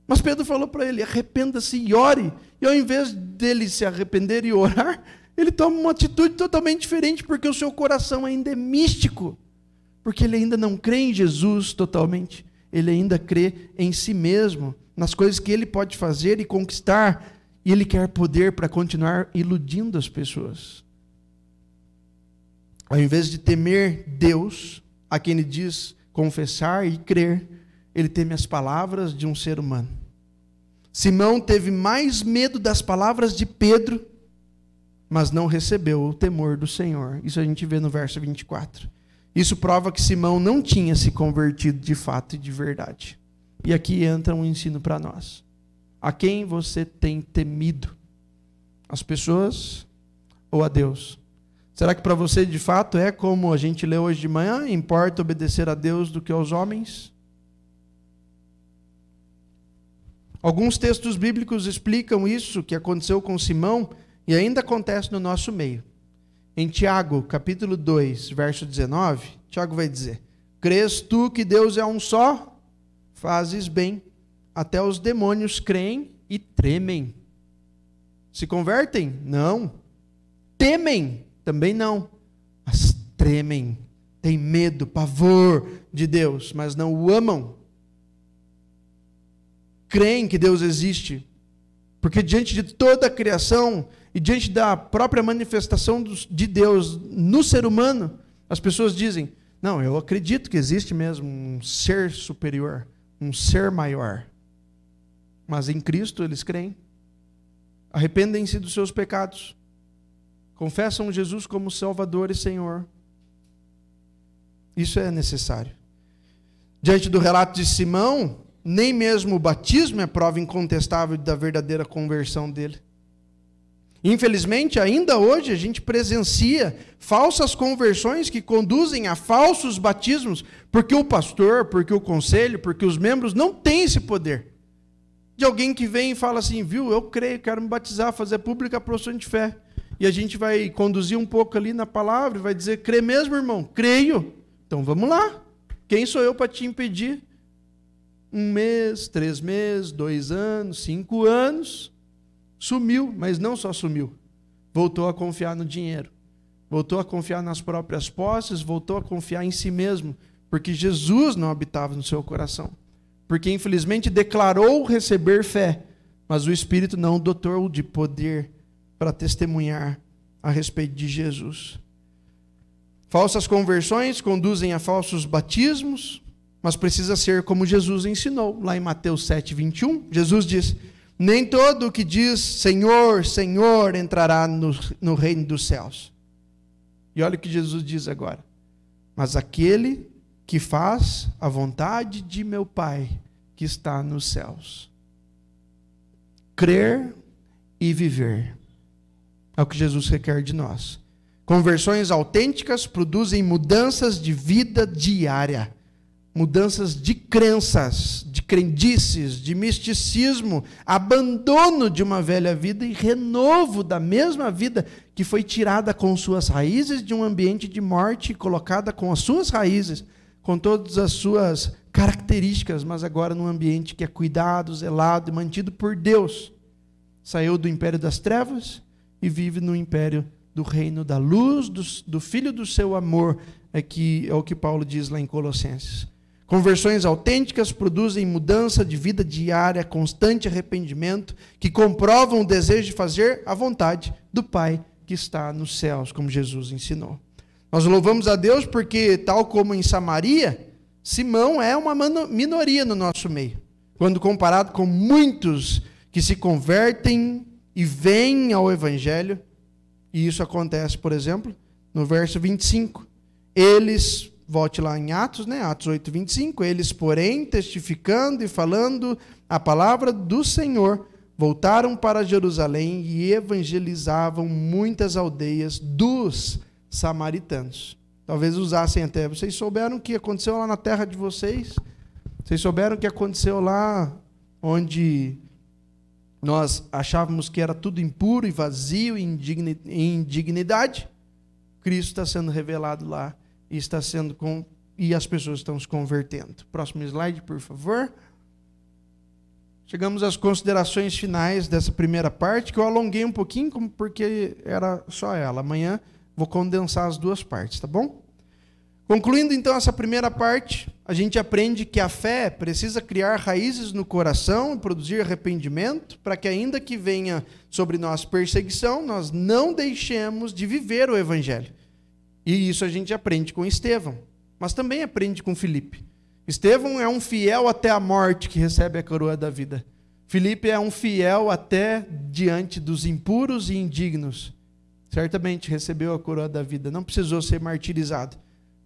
Mas Pedro falou para ele, arrependa-se e ore. E ao invés dele se arrepender e orar, ele toma uma atitude totalmente diferente, porque o seu coração ainda é místico. Porque ele ainda não crê em Jesus totalmente. Ele ainda crê em si mesmo, nas coisas que ele pode fazer e conquistar. E ele quer poder para continuar iludindo as pessoas. Ao invés de temer Deus, a quem ele diz confessar e crer, ele teme as palavras de um ser humano. Simão teve mais medo das palavras de Pedro, mas não recebeu o temor do Senhor. Isso a gente vê no verso 24. Isso prova que Simão não tinha se convertido de fato e de verdade. E aqui entra um ensino para nós. A quem você tem temido? As pessoas ou a Deus? Será que para você de fato é como a gente leu hoje de manhã? Importa obedecer a Deus do que aos homens? Alguns textos bíblicos explicam isso que aconteceu com Simão e ainda acontece no nosso meio. Em Tiago, capítulo 2, verso 19, Tiago vai dizer, crês tu que Deus é um só? Fazes bem. Até os demônios creem e tremem. Se convertem? Não. Temem? Também não. Mas tremem. Têm medo, pavor de Deus, mas não o amam. Creem que Deus existe. Porque diante de toda a criação e diante da própria manifestação de Deus no ser humano, as pessoas dizem, não, eu acredito que existe mesmo um ser superior, um ser maior. mas em Cristo eles creem. Arrependem-se dos seus pecados. Confessam Jesus como Salvador e Senhor. Isso é necessário. Diante do relato de Simão, nem mesmo o batismo é prova incontestável da verdadeira conversão dele. Infelizmente, ainda hoje, a gente presencia falsas conversões que conduzem a falsos batismos, porque o pastor, porque o conselho, porque os membros não têm esse poder. De alguém que vem e fala assim, viu, eu creio, quero me batizar, fazer pública a profissão de fé. E a gente vai conduzir um pouco ali na palavra, vai dizer, crê mesmo, irmão? Creio. Então vamos lá. Quem sou eu para te impedir? 1 mês, 3 meses, 2 anos, 5 anos... Sumiu, mas não só sumiu. Voltou a confiar no dinheiro. Voltou a confiar nas próprias posses, voltou a confiar em si mesmo, porque Jesus não habitava no seu coração. Porque, infelizmente, declarou receber fé, mas o Espírito não dotou de poder para testemunhar a respeito de Jesus. Falsas conversões conduzem a falsos batismos, mas precisa ser como Jesus ensinou. Lá em Mateus 7:21, Jesus diz... Nem todo o que diz Senhor, Senhor entrará no reino dos céus. E olha o que Jesus diz agora. Mas aquele que faz a vontade de meu Pai que está nos céus. Crer e viver. É o que Jesus requer de nós. Conversões autênticas produzem mudanças de vida diária. Mudanças de crenças, de crendices, de misticismo, abandono de uma velha vida e renovo da mesma vida que foi tirada com suas raízes de um ambiente de morte e colocada com as suas raízes, com todas as suas características, mas agora num ambiente que é cuidado, zelado e mantido por Deus. Saiu do império das trevas e vive no império do reino da luz, do Filho do seu amor, é o que Paulo diz lá em Colossenses. Conversões autênticas produzem mudança de vida diária, constante arrependimento, que comprovam o desejo de fazer a vontade do Pai que está nos céus, como Jesus ensinou. Nós louvamos a Deus porque, tal como em Samaria, Simão é uma minoria no nosso meio, quando comparado com muitos que se convertem e vêm ao Evangelho, e isso acontece, por exemplo, no verso 25. Eles... Volte lá em Atos, Atos 8:25. Eles, porém, testificando e falando a palavra do Senhor, voltaram para Jerusalém e evangelizavam muitas aldeias dos samaritanos. Talvez usassem até, vocês souberam o que aconteceu lá na terra de vocês? Vocês souberam o que aconteceu lá onde nós achávamos que era tudo impuro e vazio e indignidade? Cristo está sendo revelado lá. E as pessoas estão se convertendo. Próximo slide, por favor. Chegamos às considerações finais dessa primeira parte, que eu alonguei um pouquinho, porque era só ela. Amanhã vou condensar as duas partes, tá bom? Concluindo então essa primeira parte, a gente aprende que a fé precisa criar raízes no coração e produzir arrependimento, para que ainda que venha sobre nós perseguição, nós não deixemos de viver o Evangelho. E isso a gente aprende com Estevão, mas também aprende com Filipe. Estevão é um fiel até a morte que recebe a coroa da vida. Filipe é um fiel até diante dos impuros e indignos. Certamente recebeu a coroa da vida, não precisou ser martirizado,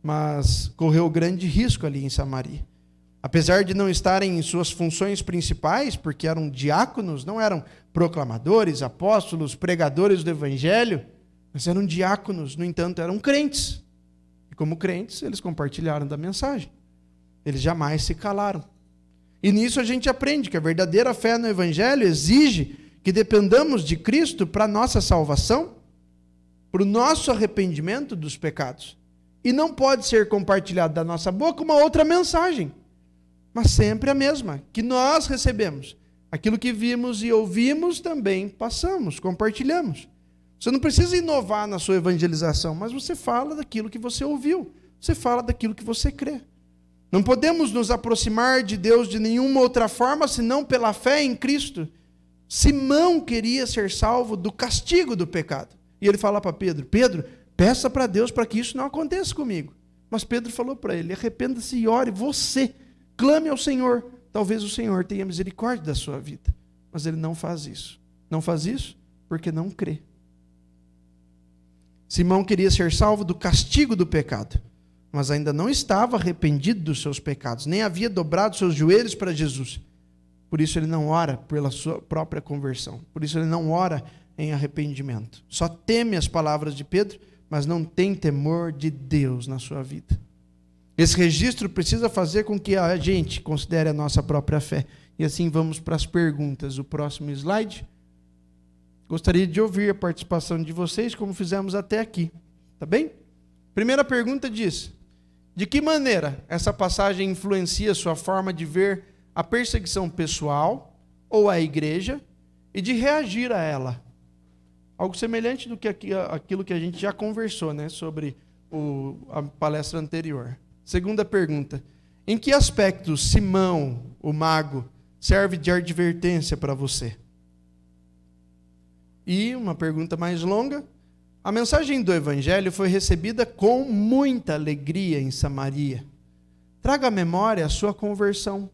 mas correu grande risco ali em Samaria. Apesar de não estarem em suas funções principais, porque eram diáconos, não eram proclamadores, apóstolos, pregadores do Evangelho, mas eram diáconos, no entanto, eram crentes. E como crentes, eles compartilharam da mensagem. Eles jamais se calaram. E nisso a gente aprende que a verdadeira fé no Evangelho exige que dependamos de Cristo para a nossa salvação, para o nosso arrependimento dos pecados. E não pode ser compartilhado da nossa boca uma outra mensagem, mas sempre a mesma, que nós recebemos. Aquilo que vimos e ouvimos também passamos, compartilhamos. Você não precisa inovar na sua evangelização, mas você fala daquilo que você ouviu. Você fala daquilo que você crê. Não podemos nos aproximar de Deus de nenhuma outra forma, senão pela fé em Cristo. Simão queria ser salvo do castigo do pecado. E ele fala para Pedro, Pedro, peça para Deus para que isso não aconteça comigo. Mas Pedro falou para ele, arrependa-se e ore, você, clame ao Senhor, talvez o Senhor tenha misericórdia da sua vida. Mas Ele não faz isso. Não faz isso porque não crê. Simão queria ser salvo do castigo do pecado, mas ainda não estava arrependido dos seus pecados, nem havia dobrado seus joelhos para Jesus. Por isso ele não ora pela sua própria conversão. Por isso ele não ora em arrependimento. Só teme as palavras de Pedro, mas não tem temor de Deus na sua vida. Esse registro precisa fazer com que a gente considere a nossa própria fé. E assim vamos para as perguntas. O próximo slide. Gostaria de ouvir a participação de vocês, como fizemos até aqui. Tá bem? Primeira pergunta diz: de que maneira essa passagem influencia sua forma de ver a perseguição pessoal ou a igreja e de reagir a ela? Algo semelhante do que aquilo que a gente já conversou, né, sobre a palestra anterior. Segunda pergunta: em que aspecto Simão, o mago, serve de advertência para você? E uma pergunta mais longa: a mensagem do Evangelho foi recebida com muita alegria em Samaria. Traga à memória a sua conversão.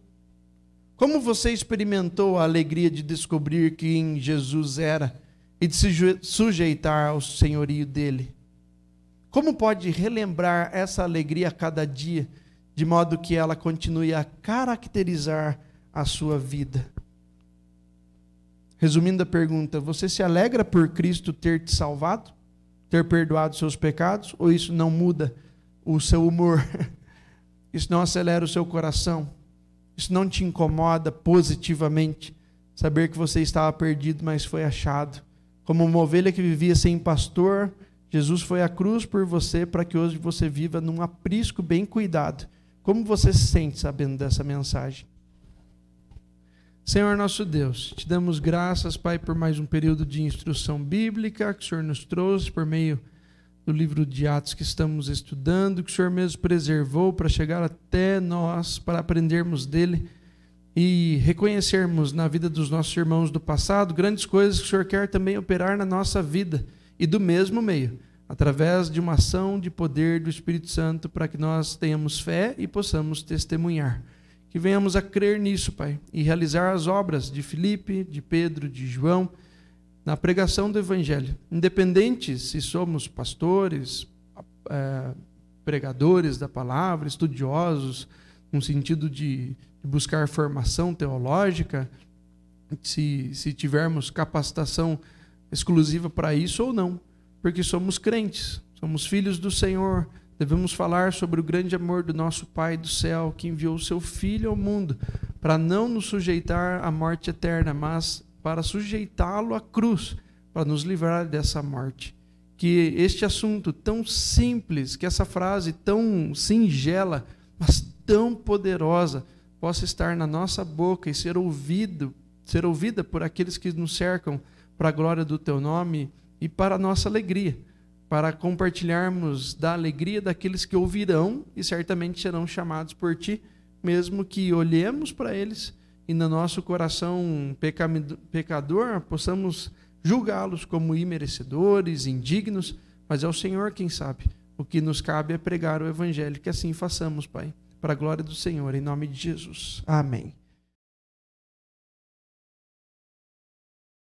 Como você experimentou a alegria de descobrir quem Jesus era e de se sujeitar ao senhorio dele? Como pode relembrar essa alegria a cada dia, de modo que ela continue a caracterizar a sua vida? Resumindo a pergunta, você se alegra por Cristo ter te salvado? Ter perdoado seus pecados? Ou isso não muda o seu humor? Isso não acelera o seu coração? Isso não te incomoda positivamente? Saber que você estava perdido, mas foi achado. Como uma ovelha que vivia sem pastor, Jesus foi à cruz por você para que hoje você viva num aprisco bem cuidado. Como você se sente sabendo dessa mensagem? Senhor nosso Deus, te damos graças, Pai, por mais um período de instrução bíblica que o Senhor nos trouxe por meio do livro de Atos que estamos estudando, que o Senhor mesmo preservou para chegar até nós, para aprendermos dele e reconhecermos na vida dos nossos irmãos do passado grandes coisas que o Senhor quer também operar na nossa vida e do mesmo meio, através de uma ação de poder do Espírito Santo para que nós tenhamos fé e possamos testemunhar. Que venhamos a crer nisso, Pai, e realizar as obras de Filipe, de Pedro, de João, na pregação do Evangelho. Independente se somos pastores, pregadores da palavra, estudiosos, no sentido de buscar formação teológica, se tivermos capacitação exclusiva para isso ou não, porque somos crentes, somos filhos do Senhor. Devemos falar sobre o grande amor do nosso Pai do céu, que enviou o seu Filho ao mundo, para não nos sujeitar à morte eterna, mas para sujeitá-lo à cruz, para nos livrar dessa morte. Que este assunto tão simples, que essa frase tão singela, mas tão poderosa, possa estar na nossa boca e ser ouvida por aqueles que nos cercam, para a glória do Teu nome e para a nossa alegria, para compartilharmos da alegria daqueles que ouvirão e certamente serão chamados por Ti, mesmo que olhemos para eles e no nosso coração pecador possamos julgá-los como imerecedores, indignos, mas é o Senhor quem sabe. O que nos cabe é pregar o Evangelho, que assim façamos, Pai, para a glória do Senhor, em nome de Jesus. Amém.